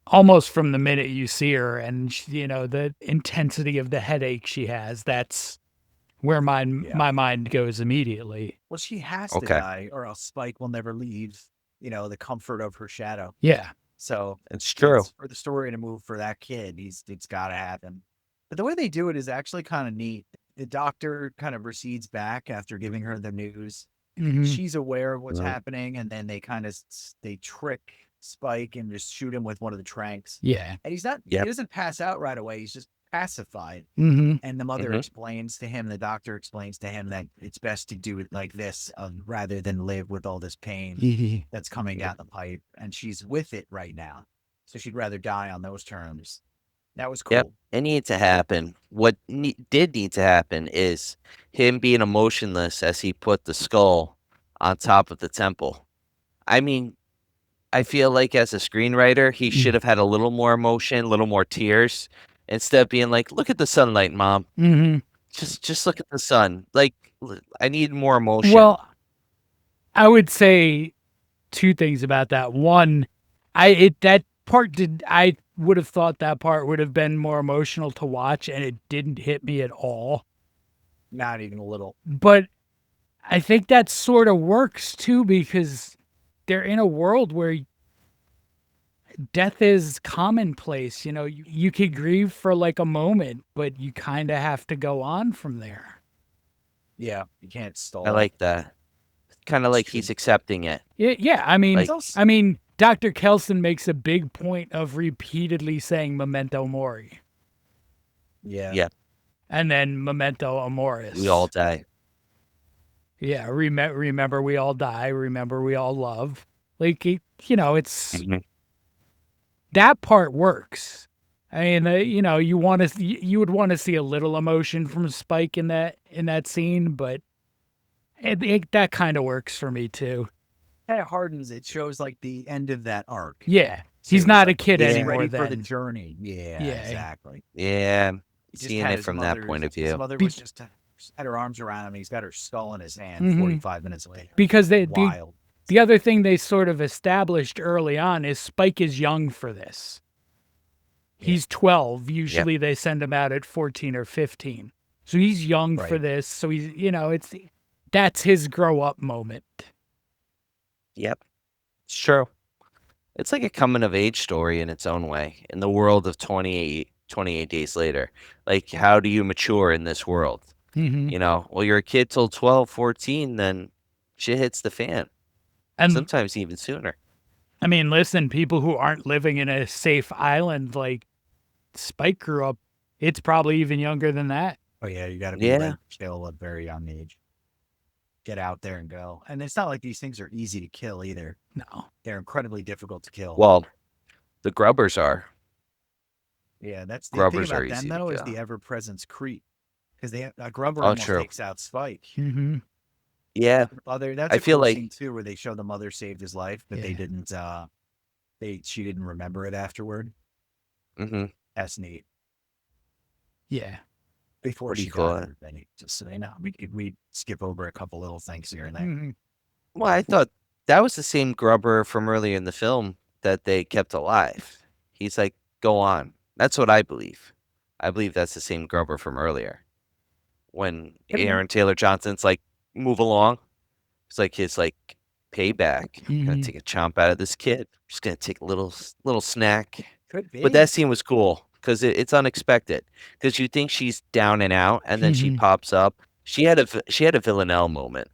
Almost from the minute you see her and, the intensity of the headache she has, that's where my mind goes immediately. well, she has to die, or else Spike will never leave, the comfort of her shadow. Yeah. So It's true. for the story to move for that kid, it's got to happen. But the way they do it is actually kind of neat. The doctor kind of recedes back after giving her the news. Mm-hmm. She's aware of what's Right. happening, and then they trick Spike and just shoot him with one of the tranks. Yeah. And he doesn't pass out right away. He's just pacified. Mm-hmm. And the mother Mhm. explains to him, the doctor explains to him that it's best to do it like this rather than live with all this pain that's coming down the pipe. And she's with it right now. So she'd rather die on those terms. That was cool. Yep. It needed to happen. What did need to happen is him being emotionless as he put the skull on top of the temple. I mean, I feel like as a screenwriter, he should have had a little more emotion, a little more tears, instead of being like, "Look at the sunlight, Mom. Mm-hmm. Just look at the sun." Like, I need more emotion. Well, I would say two things about that. One, I would have thought that part would have been more emotional to watch, and it didn't hit me at all. Not even a little. But I think that sort of works too, because they're in a world where death is commonplace. You could grieve for like a moment, but you kind of have to go on from there. Yeah, you can't stall. I like that. Kind of like he's accepting it. Yeah. Like- Dr. Kelson makes a big point of repeatedly saying memento mori. Yeah. Yeah. And then memento amoris. We all die. Yeah, remember we all die. Remember we all love. Like, it's Mhm. that part works. I mean, you would want to see a little emotion from Spike in that scene, but that kind of works for me too. Kind of hardens. It shows like the end of that arc. Yeah, So he's it's not like, a kid he's anymore. ready for the Then. journey. Yeah, Yeah. exactly. Yeah. He just Seeing had it his from that point of His view. mother was just had her arms around him. He's got her skull in his hand. Mhm. 45 minutes later. Because Wild. the other thing they sort of established early on is Spike is young for this. He's 12. Usually they send him out at 14 or 15. So he's young for Right. this. So he's, that's his grow up moment. Yep. It's true. It's like a coming of age story in its own way in the world of 28 days later. Like, how do you mature in this world? Mm-hmm. Well, you're a kid till 12, 14, then shit hits the fan. And Sometimes even sooner. I mean, listen, people who aren't living in a safe island like Spike grew up, it's probably even younger than that. Oh yeah, you got to be Yeah. ready to kill at a very young age. Get out there and go. And it's not like these things are easy to kill either. No. They're incredibly difficult to kill. Well, the grubbers are. yeah, that's the thing grubbers are about them easy to though is kill. the ever-presence creep, because a grubber Oh, almost true. takes out Spike. Mm-hmm. Yeah. That's I a feel cool like- scene too, where they show the mother saved his life, but they Yeah. didn't. She didn't remember it afterward. Mm-hmm. That's neat. Yeah. Before Pretty she cool. died, everybody, just so they know, we skip over a couple little things here and there. Mm-hmm. Well, I thought that was the same grubber from earlier in the film that they kept alive. He's like, go on. That's what I believe. I believe that's the same grubber from earlier. When Aaron Taylor Johnson's like, move along. It's like his payback. Gonna Mhm. take a chomp out of this kid. Just gonna take a little snack. Could be. But that scene was cool because it's unexpected. Because you think she's down and out, and then she Mhm. pops up. She had a Villanelle moment.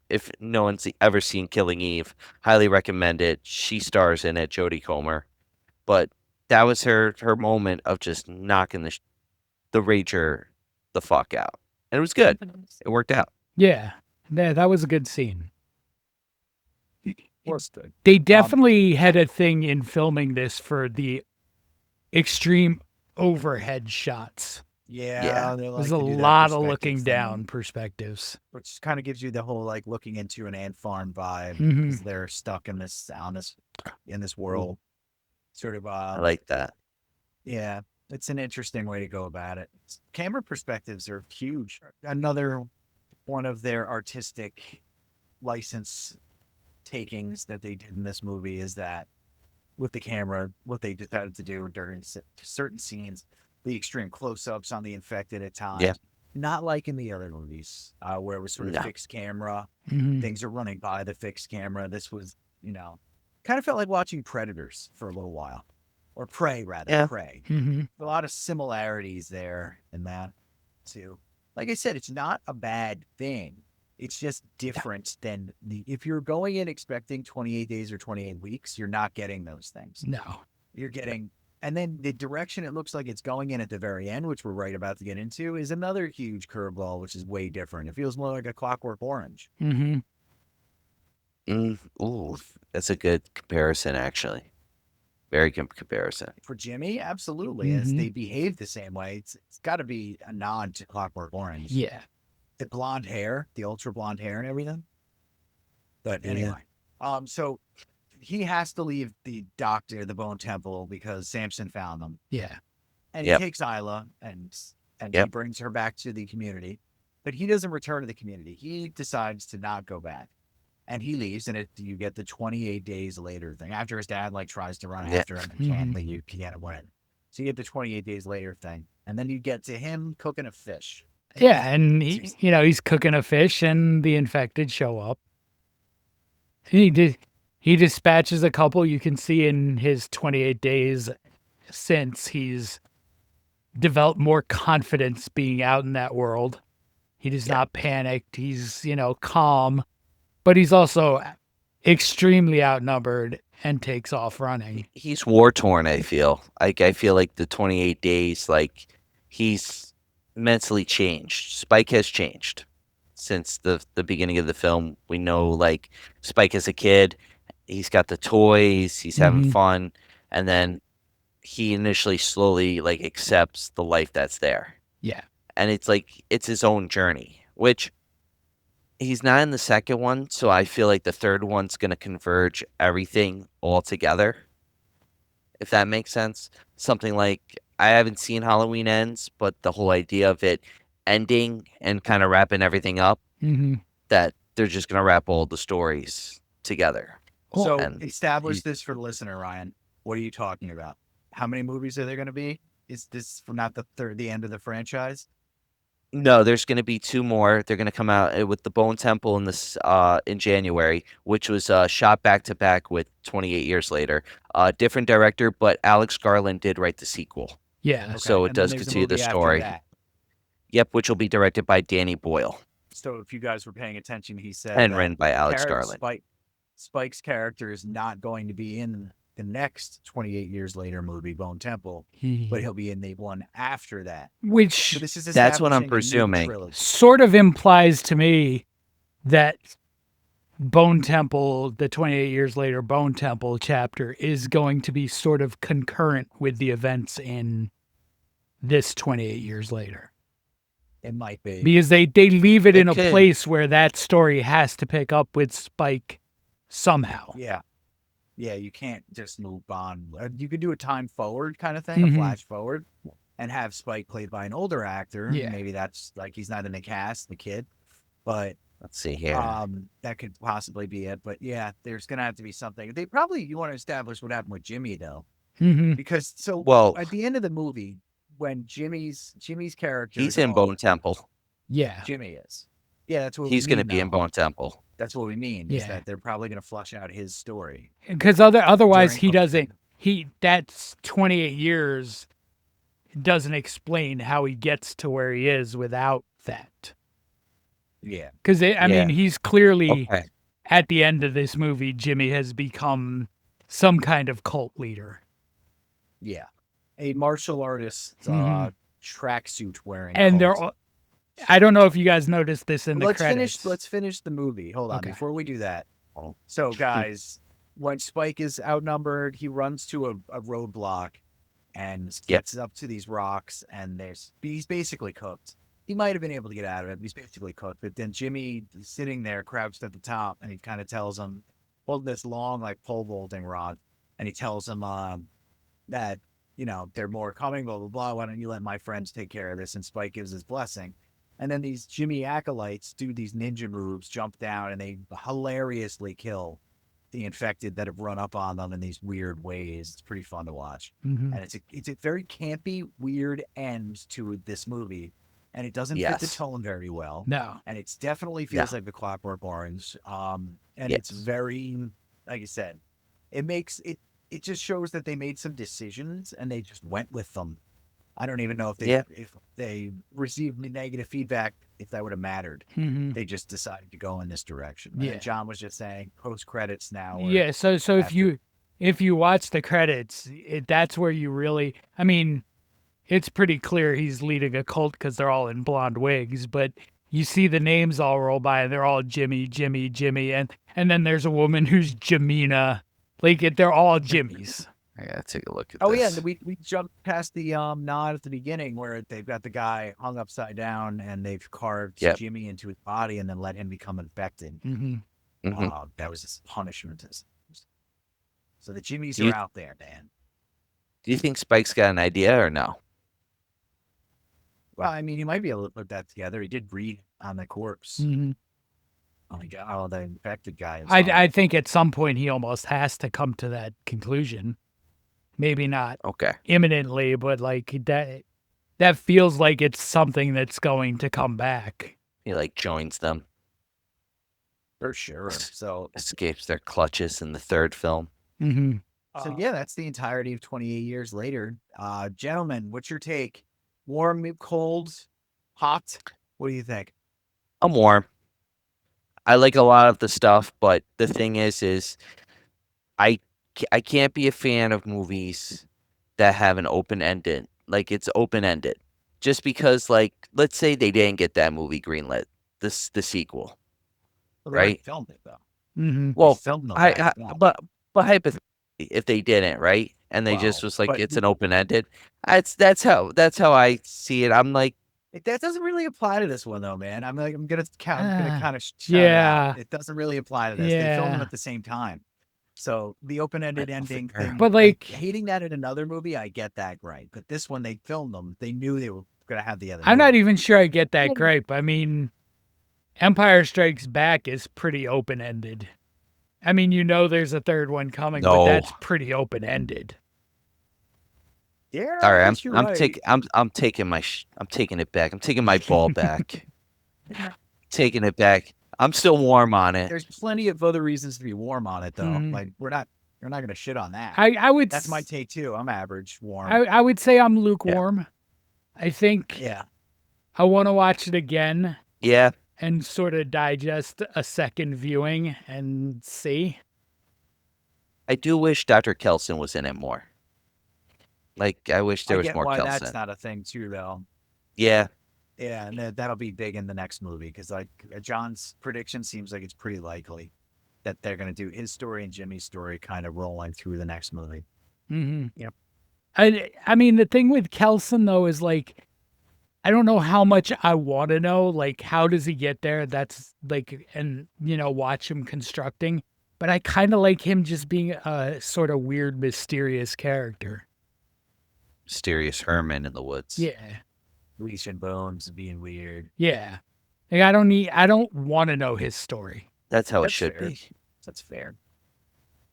If no one's ever seen Killing Eve, highly recommend it. She stars in it, Jodie Comer. But that was her moment of just knocking the Rager the fuck out, and it was good. It worked out. Yeah. That was a good scene. was good. They definitely had a thing in filming this for the extreme overhead shots. Yeah, they There's like a to do that lot of perspective looking thing, down perspectives. which kind of gives you the whole looking into an ant farm vibe, Mhm. because they're stuck in this in this world. Sort of I like that. yeah, it's an interesting way to go about it. Camera perspectives are huge. Another one of their artistic license takings that they did in this movie is that with the camera, what they decided to do during certain scenes, the extreme close-ups on the infected at times. Yeah. Not like in the other movies, where it was sort of No. fixed camera. Mhm. Things are running by the fixed camera. This was, kind of felt like watching Predators for a little while. Or Prey, rather. Yeah. Prey. Mhm. A lot of similarities there in that, too. Like I said, it's not a bad thing. It's just different than if you're going in expecting 28 days or 28 weeks, you're not getting those things. No. You're getting, and then the direction it looks like it's going in at the very end, which we're right about to get into, is another huge curveball, which is way different. It feels more like a Clockwork Orange. Mhm. Ooh, that's a good comparison, actually. Very good comparison. For Jimmy, absolutely. As Mhm. they behave the same way, it's got to be a nod to Clockwork Orange. Yeah. The blonde hair, the ultra blonde hair and everything. But Yeah. anyway, so he has to leave the doctor, the Bone Temple, because Samson found them. Yeah. And Yep. he takes Isla and he Yep. brings her back to the community. But he doesn't return to the community. He decides to not go back. And he leaves, and you get the 28 days later thing. After his dad tries to run Yeah. after him and can't leave, you can't win. So you get the 28 days later thing. And then you get to him cooking a fish. Yeah, and he's cooking a fish, and the infected show up. He dispatches a couple. You can see in his 28 days since he's developed more confidence being out in that world. He does not panic. He's calm, but he's also extremely outnumbered and takes off running. He's war torn, I feel. I feel like the 28 days, he's mentally changed. Spike has changed since the beginning of the film. We know, Spike as a kid, he's got the toys, he's having Mhm. fun, and then he initially slowly, accepts the life that's there. Yeah. And it's his own journey, which he's not in the second one, so I feel like the third one's going to converge everything all together, if that makes sense. Something like, I haven't seen Halloween Ends, but the whole idea of it ending and kind of wrapping everything up, Mm-hmm. that they're just going to wrap all the stories together. So and establish this for the listener, Ryan. What are you talking about? How many movies are there going to be? Is this not the end of the franchise? No, there's going to be 2 more. They're going to come out with the Bone Temple in January, which was shot back to back with 28 years later. Different director, but Alex Garland did write the sequel, Yeah. so it and then does there's a continue the movie after story. that. Yep, which will be directed by Danny Boyle So if you guys were paying attention, he said and that written by Alex Garland. Spike's character is not going to be in the next 28 years later movie, Bone Temple, but he'll be in the one after that. So Which this is That's what I'm establishing a new presuming. trilogy. sort of implies to me that Bone Temple, the 28 years later Bone Temple chapter, is going to be sort of concurrent with the events in this 28 years later. It might be. Because they leave it in a could. place where that story has to pick up with Spike somehow. Yeah. Yeah, you can't just move on. You could do a time forward kind of thing, a Mhm. flash forward, and have Spike played by an older actor. Yeah. Maybe that's like he's not in the cast, the kid. But Let's see here. that could possibly be it. But yeah, there's gonna have to be something. You want to establish what happened with Jimmy though. Mm-hmm. Because Well- at the end of the movie, when Jimmy's character He's is in all- Bone Temple. Yeah. Jimmy is. Yeah, that's what He's going to be in Bone Temple. That's what we mean. Is Yeah. that they're probably going to flush out his story. Because otherwise During he Bone doesn't. That's 28 years doesn't explain how he gets to where he is without that. Yeah. Because I mean, he's clearly Okay. at the end of this movie, Jimmy has become some kind of cult leader. Yeah. A martial artist Mhm. tracksuit wearing. And they're cult. all, I don't know if you guys noticed this in the let's credits. Let's finish the movie. Hold on. Okay. Before we do that. So guys, when Spike is outnumbered, he runs to a roadblock and gets up to these rocks, and he's basically cooked. He might have been able to get out of it, but he's basically cooked. But then Jimmy is sitting there, crouched at the top, and he kind of tells him, holding this long, like pole vaulting rod, and he tells him that, they're more coming, blah, blah, blah. Why don't you let my friends take care of this? And Spike gives his blessing. And then these Jimmy acolytes do these ninja moves, jump down, and they hilariously kill the infected that have run up on them in these weird ways. It's pretty fun to watch. Mhm. And it's a very campy, weird end to this movie. And it doesn't fit the Yes. tone very well. No. And it definitely feels like the Clockwork Orange. And it's very, like I said, it just shows that they made some decisions and they just went with them. I don't even know if they received negative feedback, if that would have mattered. Mhm. They just decided to go in this direction. Yeah. And John was just saying post credits now. Yeah, so if you watch the credits, that's where you really, I mean, it's pretty clear he's leading a cult because they're all in blonde wigs, but you see the names all roll by and they're all Jimmy, Jimmy, Jimmy, and then there's a woman who's Jamina. Like they're all Jimmys. I gotta take a look at Oh this. yeah, we jumped past the nod at the beginning where they've got the guy hung upside down and they've carved Jimmy into his body and then let him become infected. Mm-hmm. Mhm. That was his punishment. So the Jimmys You- are out there, man. Do you think Spike's got an idea or no? Well, I mean, he might be able to put that together. He did read on the corpse. Mm-hmm. The infected guy. I think at some point he almost has to come to that conclusion. Maybe not Okay. imminently, but like that feels like it's something that's going to come back. He joins them, for sure. So escapes their clutches in the third film. Mm-hmm. So yeah, that's the entirety of 28 years later. Gentlemen, what's your take? Warm, cold, hot? What do you think? I'm warm. I like a lot of the stuff, but the thing is I can't be a fan of movies that have an open ended. Like it's open ended, just because let's say they didn't get that movie greenlit, the sequel. Well, they already Right. filmed it though. Mm-hmm. Well, They filmed them I back then. but hypothetically, if they didn't, right, and they just Wow. was like But- it's an open ended, that's how I see it. I'm like, That doesn't really apply to this one though, man. I'm gonna kind of Yeah. It doesn't really apply to this. They filmed them Yeah. at the same time. So the open-ended ending fair. thing, But, like- hating that in another movie, I get that right. But this one, they filmed them. They knew they were gonna have the other. I'm not movie. even sure I get that gripe. I mean, Empire Strikes Back is pretty open ended. I mean, there's a third one coming, but No. that's pretty open ended. Yeah, All I right, guess you're right. I'm taking I'm taking it back. I'm taking my ball back. Taking it back. I'm still warm on it. There's plenty of other reasons to be warm on it, though. Mhm. Like you're not gonna shit on that. I would. That's my take too. I'm average warm. I would say I'm lukewarm. I think yeah. I want to watch it again Yeah, and sort of digest a second viewing and see. I do wish Dr. Kelson was in it more. Like, I wish there I was get more why Kelson. that's not a thing too, though. Yeah, Yeah, and that'll be big in the next movie because like John's prediction seems like it's pretty likely that they're gonna do his story and Jimmy's story kind of rolling through the next movie. Mm-hmm. Yep. I mean, the thing with Kelson though is like, I don't know how much I want to know. Like, how does he get there? That's like, and watch him constructing. But I kind of like him just being a sort of weird, mysterious character. mysterious Herman in the woods. Yeah, Leash Bones being weird. yeah. Like, I don't want to know his story. That's how it That's should fair. be. That's fair.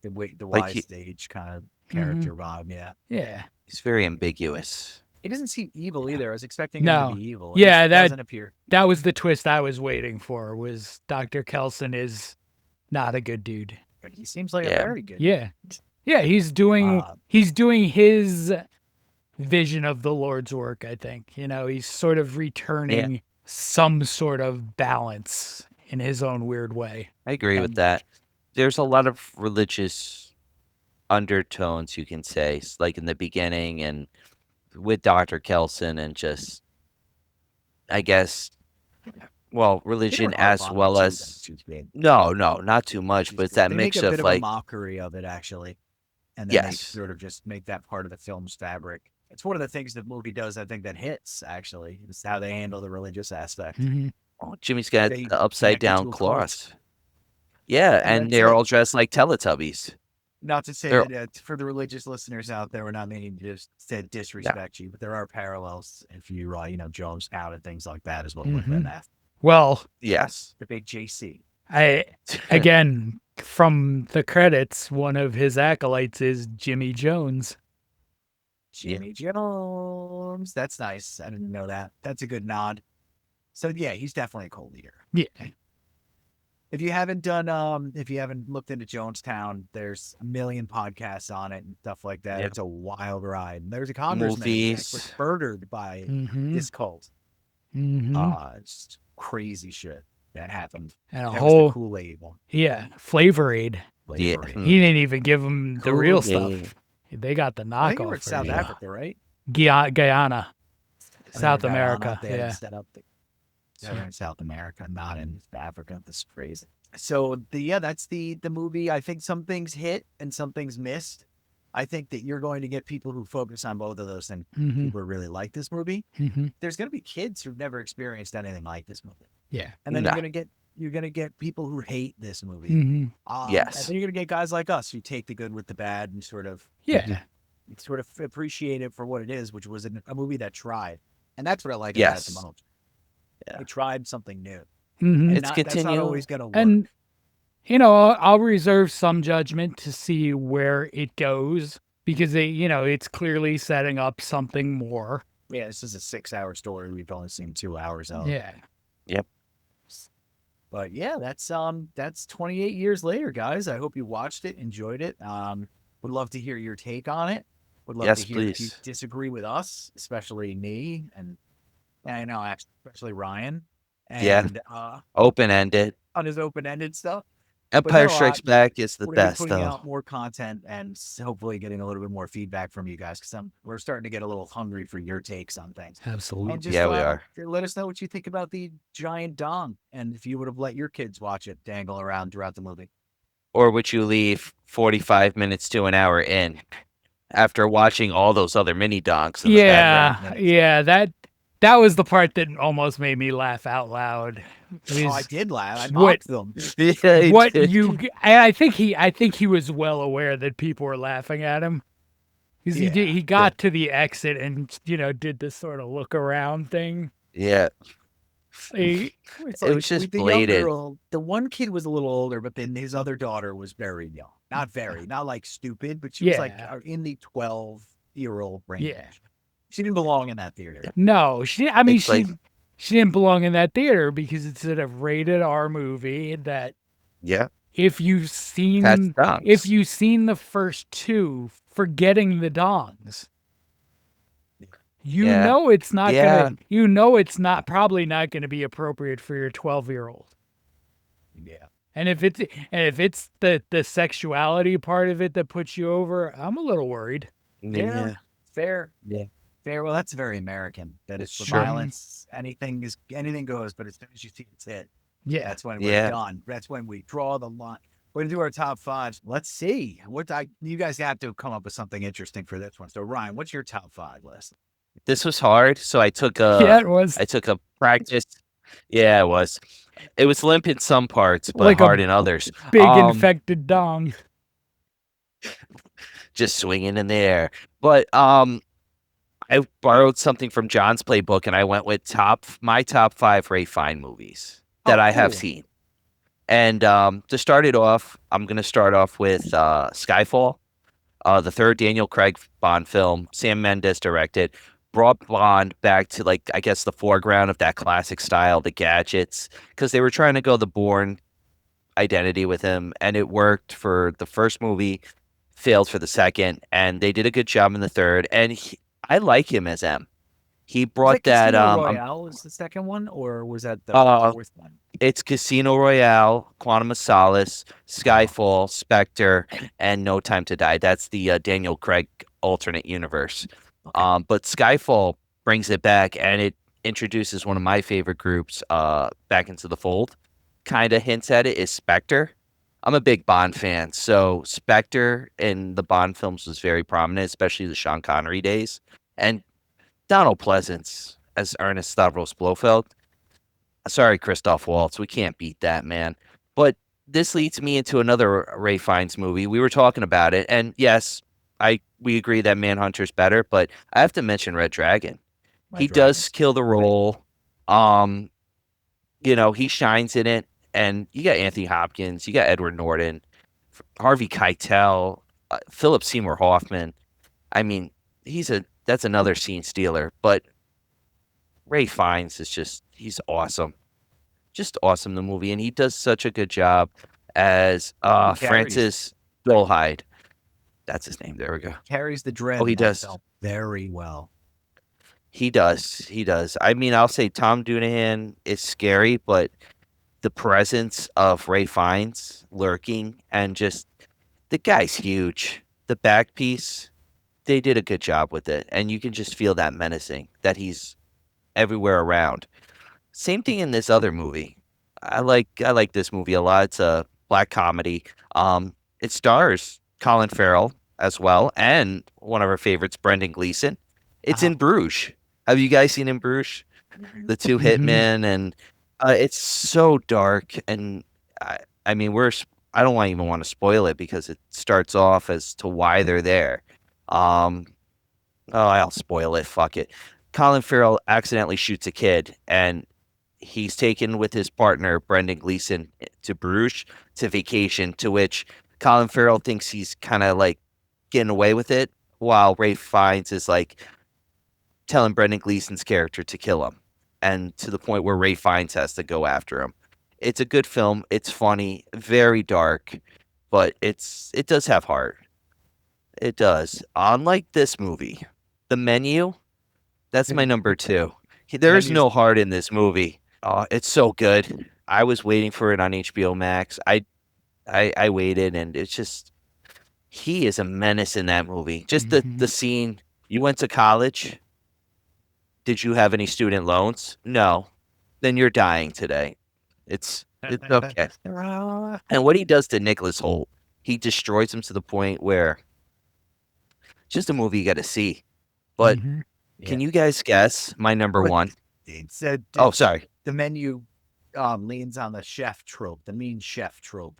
The Like wise he- stage kind of character vibe. Yeah. Yeah. He's very ambiguous. He doesn't seem evil either. I was expecting him No. to be evil. Yeah, He that- doesn't appear. That was the twist I was waiting for. Was Dr. Kelson is not a good dude. But he seems like Yeah. a very good. Yeah. Yeah, he's doing his vision of the Lord's work, I think. He's sort of returning some sort of balance in his own weird way. I agree with that. There's a lot of religious undertones, you can say, like in the beginning and with Dr. Kelson, and just, I guess, well, religion as well as no, not too much, but it's that they mix make a of bit like of a mockery of it actually, and then they Yes. sort of just make that part of the film's fabric. It's one of the things the movie does, I think, that hits actually. Is how they handle the religious aspect. Mhm. oh, Jimmy's got They the upside connect it to down a cult. cross. Yeah, and that's they're it. all dressed like Teletubbies. Not to say They're- that for the religious listeners out there, we're not meaning to just to disrespect you, but there are parallels if you Jonestown and things like that as well. With Mhm. that. Well, Yes. The big JC. again, from the credits, one of his acolytes is Jimmy Jones. Jimmy Jones. That's nice. I didn't know that. That's a good nod. So yeah, he's definitely a cult leader. Yeah. If you haven't looked into Jonestown, there's a million podcasts on it and stuff like that. Yep. It's a wild ride. And there's a congressman that Movies. was murdered by Mm-hmm. this cult. Mm-hmm. It's crazy shit that happened. And a That was whole, the Kool-Aid one. Flavor Aid. Yeah. He didn't even give them the real Kool-Aid. stuff. They got the I think we're knockoff. in South version. Africa, right? Guyana, South Guyana, America. they had Yeah. it set up. They're in South America, not in Africa. This is crazy. So that's the movie. I think some things hit and some things missed. I think that you're going to get people who focus on both of those things. Mm-hmm. People who really like this movie. Mm-hmm. There's going to be kids who've never experienced anything like this movie, Yeah. and then Nah. you're gonna get people who hate this movie. Mm-hmm. Yes. And then you're gonna get guys like us who take the good with the bad and sort of Yeah. appreciate it for what it is, which was a movie that tried, and that's what I like about it the Yes. most. Yeah. It tried something new. Mm-hmm. And It's that's not continue- always gonna work. And I'll reserve some judgment to see where it goes because it's clearly setting up something more. yeah, this is a 6-hour story. We've only seen 2 hours of. Yeah. But yeah, that's 28 years later, guys. I hope you watched it, enjoyed it. Would love to hear your take on it. Would love Yes, to hear if you please. disagree with us, especially me, and I know especially Ryan. Yeah. And Open-ended. on his open-ended stuff. Empire no, Strikes Back is the We're gonna be best, putting though. out more content and hopefully getting a little bit more feedback from you guys because we're starting to get a little hungry for your takes on things. Absolutely. And just, Yeah, we are. Let us know what you think about the giant dong and if you would have let your kids watch it dangle around throughout the movie. Or would you leave 45 minutes to an hour in after watching all those other mini donks in the background? Yeah. That was the part that almost made me laugh out loud. Oh, I did laugh. I what- mocked them. Yeah, he What did. and I think he was well aware that people were laughing at him. Because he got to the exit and did this sort of look around thing. Yeah. It's It was just with the blatant. girl, the one kid was a little older, but then his other daughter was very young. Not like stupid, but she was like Yeah. in the 12 12-year-old range. Yeah. She didn't belong in that theater. No, I mean, It's like- she didn't belong in that theater because it's a rated R movie that Yeah. if you've That's seen dongs. the first two, forgetting the dongs, you Yeah. know it's not Yeah. gonna, you know it's not probably not gonna be appropriate for your 12-year-old. Yeah. And if it's the sexuality part of it that puts you over, I'm a little worried. Yeah. Fair. Yeah. Fair. Well, that's very American. That it's for Sure. violence. Anything goes, but as soon as you see it's hit, Yeah. that's when we're Yeah. done. That's when we draw the line. We're gonna do our top five. Let's see. You guys have to come up with something interesting for this one. So Ryan, what's your top 5 list? This was hard, so I took Yeah, it was a practice. Yeah, it was. It was limp in some parts, but Like a hard in others. big infected dong. Just swinging in the air. But I borrowed something from John's playbook, and I went with my top 5 Ray Fine movies that I have cool. seen. And to start it off, I'm going to start off with Skyfall, the third Daniel Craig Bond film. Sam Mendes directed, brought Bond back to, like, I guess the foreground of that classic style, the gadgets, because they were trying to go the Bourne identity with him, and it worked for the first movie, failed for the second, and they did a good job in the third. And I like him as M. He brought that. Casino Royale is the second one, or was that the fourth one? It's Casino Royale, Quantum of Solace, Skyfall, Spectre, and No Time to Die. That's the Daniel Craig alternate universe. Okay. But Skyfall brings it back, and it introduces one of my favorite groups back into the fold. Kind of hints at it is Spectre. I'm a big Bond fan, so Spectre in the Bond films was very prominent, especially the Sean Connery days. And Donald Pleasance as Ernest Stavros Blofeld. Sorry, Christoph Waltz. We can't beat that, man. But this leads me into another Ray Fiennes movie. We were talking about it, and yes, we agree that Manhunter's better, but I have to mention Red Dragon. He does kill the role. He shines in it, and you got Anthony Hopkins, you got Edward Norton, Harvey Keitel, Philip Seymour Hoffman. I mean, that's another scene stealer, but Ray Fiennes is he's awesome. Just awesome in the movie, and he does such a good job as Francis Dolhide. That's his name. There we go. Carries the dread. Oh, he does. Very well. He does. I mean, I'll say Tom Doonahan is scary, but the presence of Ray Fiennes lurking, and just the guy's huge. The back piece, they did a good job with it, and you can just feel that menacing, that he's everywhere around. Same thing in this other movie. I like this movie a lot. It's a black comedy. It stars Colin Farrell as well, and one of our favorites, Brendan Gleeson. It's in Bruges. Have you guys seen In Bruges? The two hitmen, and it's so dark. And I mean, I don't even want to spoil it because it starts off as to why they're there. I'll spoil it. Fuck it. Colin Farrell accidentally shoots a kid, and he's taken with his partner, Brendan Gleeson, to Bruges to vacation, to which Colin Farrell thinks he's kind of like getting away with it, while Ray Fiennes is like telling Brendan Gleeson's character to kill him, and to the point where Ray Fiennes has to go after him. It's a good film. It's funny, very dark, but it does have heart. It does. Unlike this movie, The Menu, that's my number 2. There is no heart in this movie. It's so good. I was waiting for it on HBO Max. I waited, and it's just, he is a menace in that movie. Just the scene. You went to college. Did you have any student loans? No. Then you're dying today. It's okay. And what he does to Nicholas Hoult, he destroys him to the point where just a movie you got to see. But can you guys guess my number 1? It said, oh, sorry. The Menu leans on the chef trope, the mean chef trope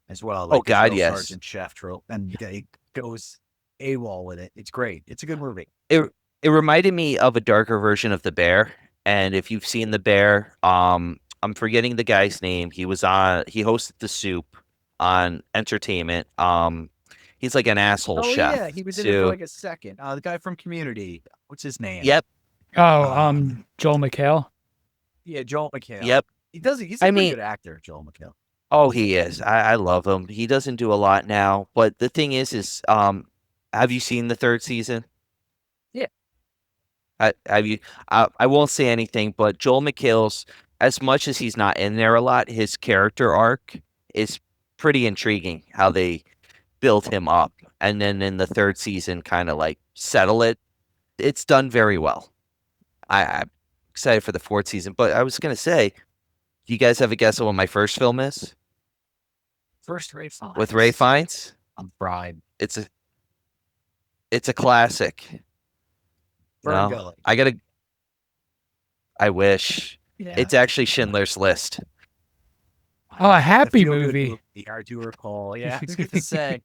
as well. Oh, Like the God, drill yes. sergeant chef trope, and it goes AWOL with it. It's great. It's a good movie. It reminded me of a darker version of The Bear. And if you've seen The Bear, I'm forgetting the guy's name. He hosted The Soup on Entertainment. He's like an asshole Oh chef. yeah, he was in it for like a second. The guy from Community. What's his name? Yep. Joel McHale. Yeah, Joel McHale. Yep. He's a I pretty mean- good actor, Joel McHale. Oh, he is. I love him. He doesn't do a lot now, but the thing is, have you seen the third season? Yeah. Have you? I won't say anything, but Joel McHale's, as much as he's not in there a lot, his character arc is pretty intriguing. How they build him up, and then in the third season, kind of like settle it. It's done very well. I'm excited for the fourth season, but I was gonna say, do you guys have a guess on what my first film is? First Ray Fiennes. With Ray Fiennes? I'm fried. It's a classic. No, Ferngully. I wish. Yeah. It's actually Schindler's List. Oh, a happy feel-good movie. Hard to recall. Yeah, I was going to say.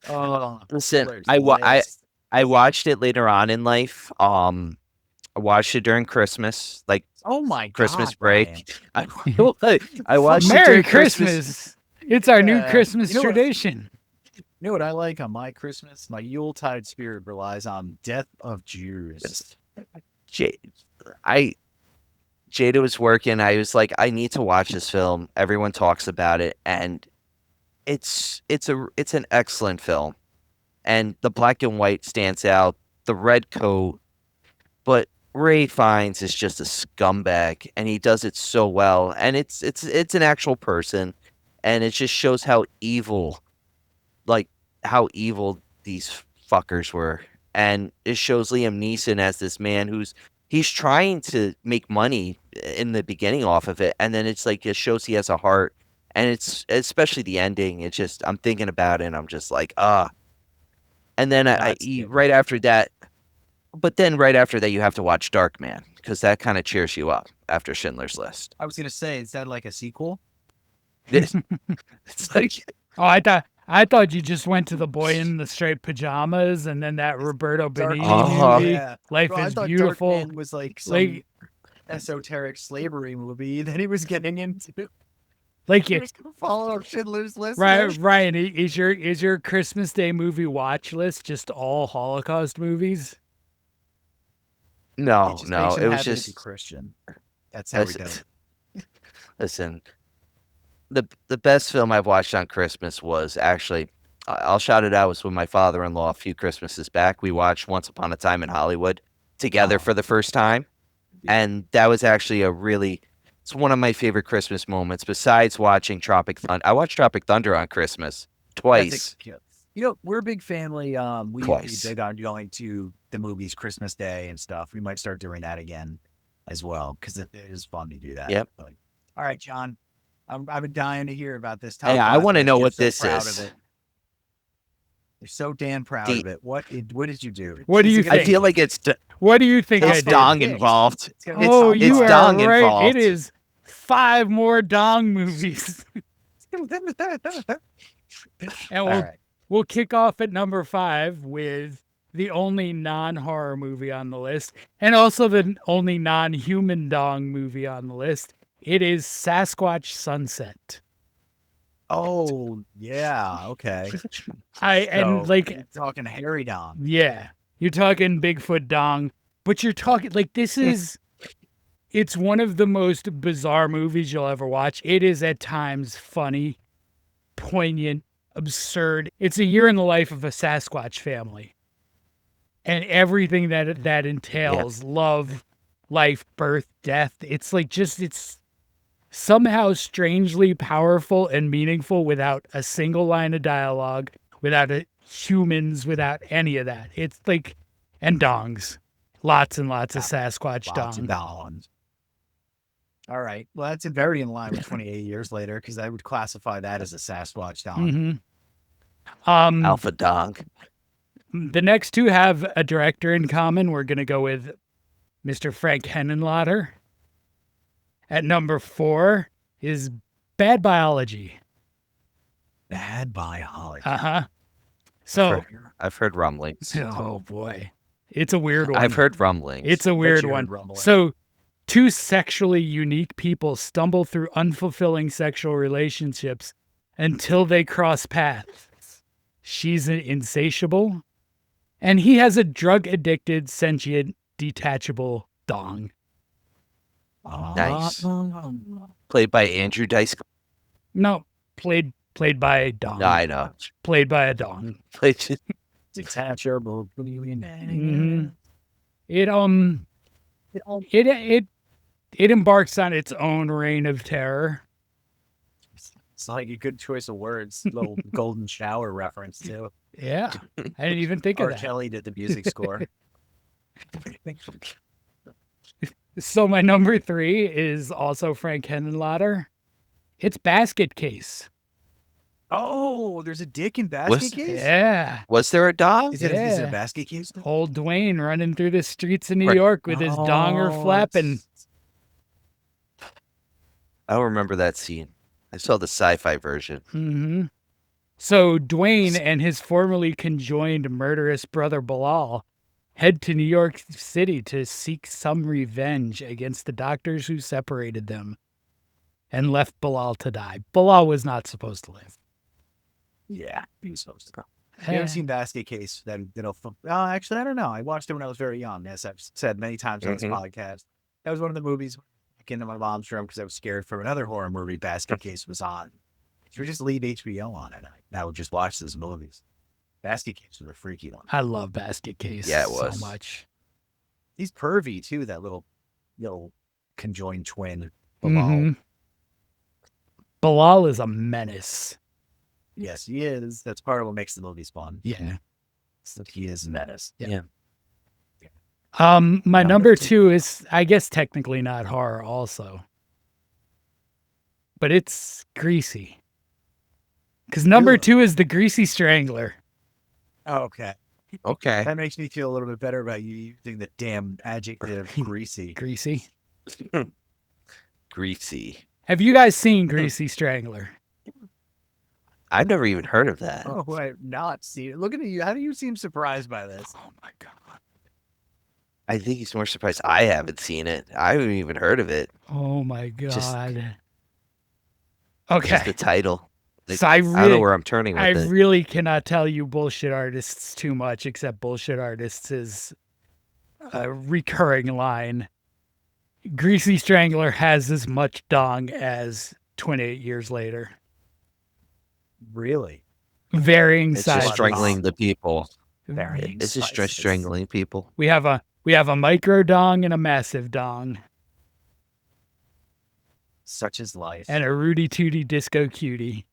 Oh, Listen, Schindler's I List. watched it later on in life. I watched it during Christmas, like Oh my Christmas God, break. Brian. I watched it Merry during Christmas. It's our new Yeah. Christmas You know what? tradition. You know what I like on my Christmas? My Yuletide spirit relies on death of Jews. Jada was working. I was like, I need to watch this film. Everyone talks about it, and it's an excellent film. And the black and white stands out. The red coat, but Ray Fiennes is just a scumbag, and he does it so well. And it's an actual person, and it just shows how evil these fuckers were. And it shows Liam Neeson as this man he's trying to make money in the beginning off of it, and then it's like it shows he has a heart. And it's especially the ending. It's just, I'm thinking about it, and I'm just like, And then right after that, you have to watch Darkman, because that kind of cheers you up after Schindler's List. I was going to say, is that like a sequel? It's like, Oh, I thought you just went to The Boy in the Striped Pajamas and then that Roberto Benigni movie. Yeah. Life Bro, I is thought Beautiful. Darkman was like some esoteric slavery movie that he was getting into. Like He you, was going to follow Schindler's List. Ryan, is your Christmas Day movie watch list just all Holocaust movies? no, It just no, makes him it was happy to be just, Christian. That's how we do it. listen, the best film I've watched on Christmas was actually, I'll shout it out, was with my father-in-law a few Christmases back. We watched Once Upon a Time in Hollywood together for the first time. And that was actually it's one of my favorite Christmas moments, besides watching Tropic Thunder. I watched Tropic Thunder on Christmas twice. You know, we're a big family. We Twice. big on going to the movies Christmas Day and stuff. We might start doing that again as well, because it is fun to do that. Yep. But, all right, John. I've been dying to hear about this. Hey, I want to know what this is. You're so damn proud of it. What did you do? What do you I feel like it's What do you think I it's did? dong involved. Oh, it's you are dong right. involved. It is 5 more dong movies. And we'll kick off at number 5 with the only non-horror movie on the list, and also the only non-human dong movie on the list. It is Sasquatch Sunset. Oh, yeah. Okay. Talking hairy dong. Yeah. You're talking Bigfoot dong, but you're talking it's one of the most bizarre movies you'll ever watch. It is at times funny, poignant, absurd. It's a year in the life of a Sasquatch family. And everything that entails, love, life, birth, death. It's it's somehow strangely powerful and meaningful without a single line of dialogue, without humans, without any of that. It's and dongs. Lots and lots of Sasquatch dongs. All right. Well, that's very in line with 28 years later, because I would classify that as a Sasquatch dong. Mm-hmm. Alpha dong. The next two have a director in common. We're going to go with Mr. Frank Henenlotter. At number 4 is Bad Biology. Bad Biology. Uh-huh. So I've heard rumblings. Oh boy. It's a weird one. I've heard rumblings. It's a weird one. So 2 sexually unique people stumble through unfulfilling sexual relationships until they cross paths, She's an insatiable. And he has a drug-addicted, sentient, detachable dong. Nice. Played by Andrew Dice. No, played by a dong. No, I know. Played by a dong. Played just, Detachable. Mhm. It embarks on its own reign of terror. It's like a good choice of words. Little golden shower reference too. Yeah, I didn't even think of R. that. Kelly did the music score. So my number 3 is also Frank Henenlotter. It's Basket Case. Oh, there's a dick in basket Was- case? Yeah, was there a dog? Is it a Yeah. basket case? old Dwayne running through the streets of New Right. York with his donger flapping. I don't remember that scene. I saw the sci-fi version. hmm So Dwayne and his formerly conjoined murderous brother Bilal head to New York City to seek some revenge against the doctors who separated them and left Bilal to die. Bilal was not supposed to live. Yeah, he's supposed to. If you haven't seen Basket Case, then actually, I don't know. I watched it when I was very young, as I've said many times on this podcast. That was one of the movies back into my mom's room because I was scared from another horror movie Basket Case was on. She would just leave HBO on it. I would just watch those movies. Basket Case was a freaky one. I love Basket Case Yeah, it was. so much. He's pervy too. That little conjoined twin. Mhm. Bilal is a menace. Yes, he is. That's part of what makes the movies fun. Yeah. So he is a menace. Yeah. My number 2 is, I guess, technically not horror also. But it's Greasy. Because number 2 is the Greasy Strangler. Oh, okay. Okay. That makes me feel a little bit better about you using the damn adjective greasy. Greasy. Greasy. Have you guys seen Greasy Strangler? I've never even heard of that. Oh, I've not seen it. Look at you. How do you seem surprised by this? Oh my God. I think he's more surprised I haven't seen it. I haven't even heard of it. Oh my God. Just- Okay. Just the title. So I don't know where I'm turning with I it. really cannot tell you Bullshit Artists too much, except Bullshit Artists is a recurring line. Greasy Strangler has as much dong as 28 Years Later. Really? Varying It's sizes. just strangling the people. Varying It's just sizes. strangling people. We have a micro dong and a massive dong Such is life. and a Rudy Tooty Disco Cutie.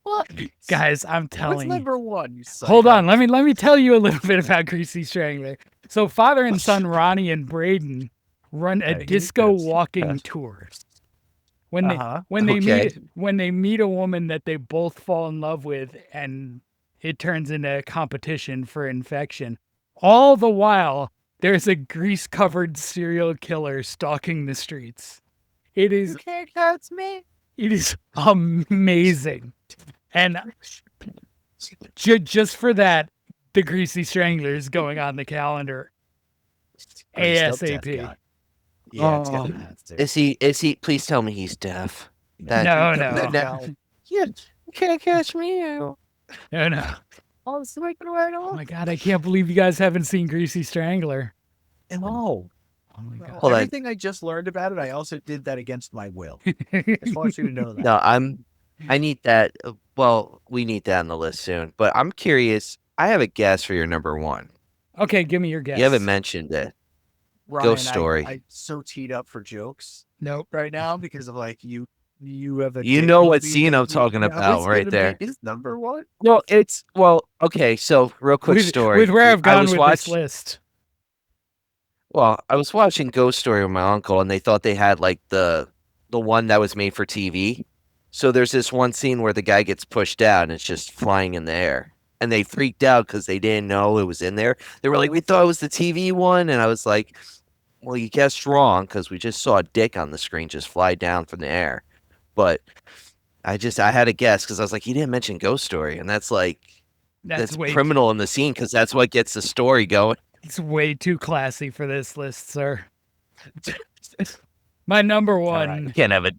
what? Guys, I'm What's telling you. number 1? You Hold psycho? on, let me tell you a little bit about Greasy Strangler. So father and son Ronnie and Braden run a Hey, disco that's- walking tour. When they Uh-huh. when they meet a woman that they both fall in love with, and it turns into a competition for infection. All the while, there's a grease-covered serial killer stalking the streets. It is can't catch me. it is amazing. And just for that, the Greasy Strangler is going on the calendar ASAP. Yeah, it's got that too. Is he, please tell me he's deaf. That- No. Yeah, you can't catch me. No. Oh, Oh my God, I can't believe you guys haven't seen Greasy Strangler. No. Oh my God. Hold on. Everything I just learned about it, I also did that against my will. I just want you to know that. No, I need that. Well, we need that on the list soon. But I'm curious. I have a guess for your number 1. Okay, give me your guess. You haven't mentioned it. Ryan, Ghost Story. I'm so teed up for jokes Nope. right now because of like you have a You dick know what movie scene that I'm you- talking that about was right gonna there. be his number 1. Well, okay. So real quick story. With where I've I gone was with watch- this list. Well, I was watching Ghost Story with my uncle, and they thought they had like the one that was made for TV. So there's this one scene where the guy gets pushed down, and it's just flying in the air, and they freaked out because they didn't know it was in there. They were like, "We thought it was the TV one," and I was like, "Well, you guessed wrong because we just saw a dick on the screen just fly down from the air." But I had to guess because I was like, "He didn't mention Ghost Story," and that's like that's way criminal in the scene because that's what gets the story going. It's way too classy for this list, sir. My number All right, one you can't have it.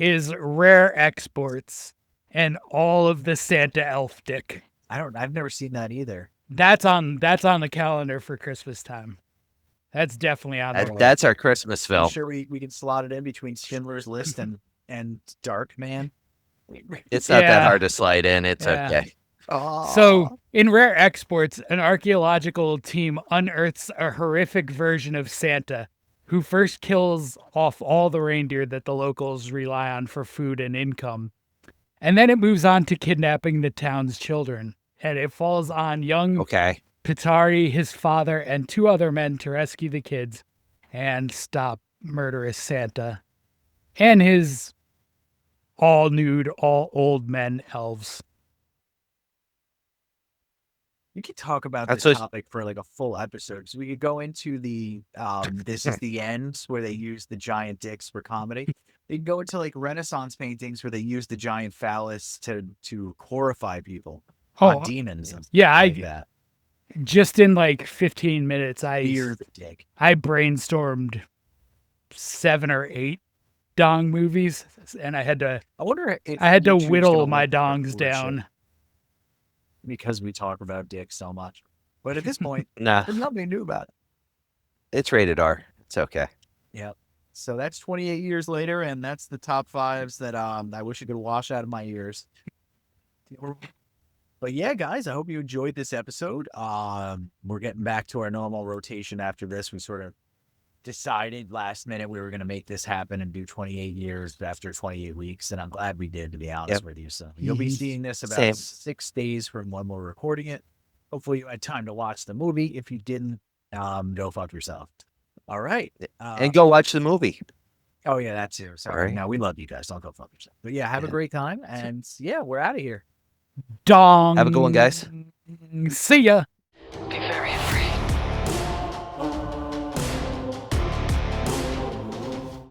is Rare Exports and all of the Santa Elf Dick. I've never seen that either. That's on the calendar for Christmas time. That's definitely on there. That's our Christmas I'm film. sure we can slot it in between Schindler's List and Dark Man. It's not that Yeah. hard to slide in. It's Yeah. okay. So, in Rare Exports, an archaeological team unearths a horrific version of Santa, who first kills off all the reindeer that the locals rely on for food and income. And then it moves on to kidnapping the town's children. And it falls on young Okay. Pitari, his father, and 2 other men to rescue the kids and stop murderous Santa and his all-nude, all-old men elves. You could talk about That's this what- topic for like a full episode. So we could go into the this is the end where they use the giant dicks for comedy. They could go into like Renaissance paintings where they use the giant phallus to horrify people on demons and yeah, stuff like that. Just in like 15 minutes, Fear the dick. I brainstormed 7 or 8 dong movies, and I had to I wonder if I had to YouTube's gonna whittle look my at our dongs bullshit down. because we talk about dicks so much. But at this point, Nah, there's nothing new about it. it's rated R. It's okay. So that's 28 years later, and that's the top 5s that I wish I could wash out of my ears. But yeah, guys, I hope you enjoyed this episode. We're getting back to our normal rotation after this. We sort of decided last minute we were going to make this happen and do 28 years after 28 weeks, and I'm glad we did, to be honest Yep. with you. So you'll be seeing this about Same. 6 days from when we're recording it. Hopefully you had time to watch the movie. If you didn't, go fuck yourself. All right. And go watch the movie. Oh, yeah, that's it. Sorry. right. No, we love you guys. Don't go fuck yourself. But yeah, have a great time. And yeah, we're out of here. Dong. Have a good one, guys. See ya.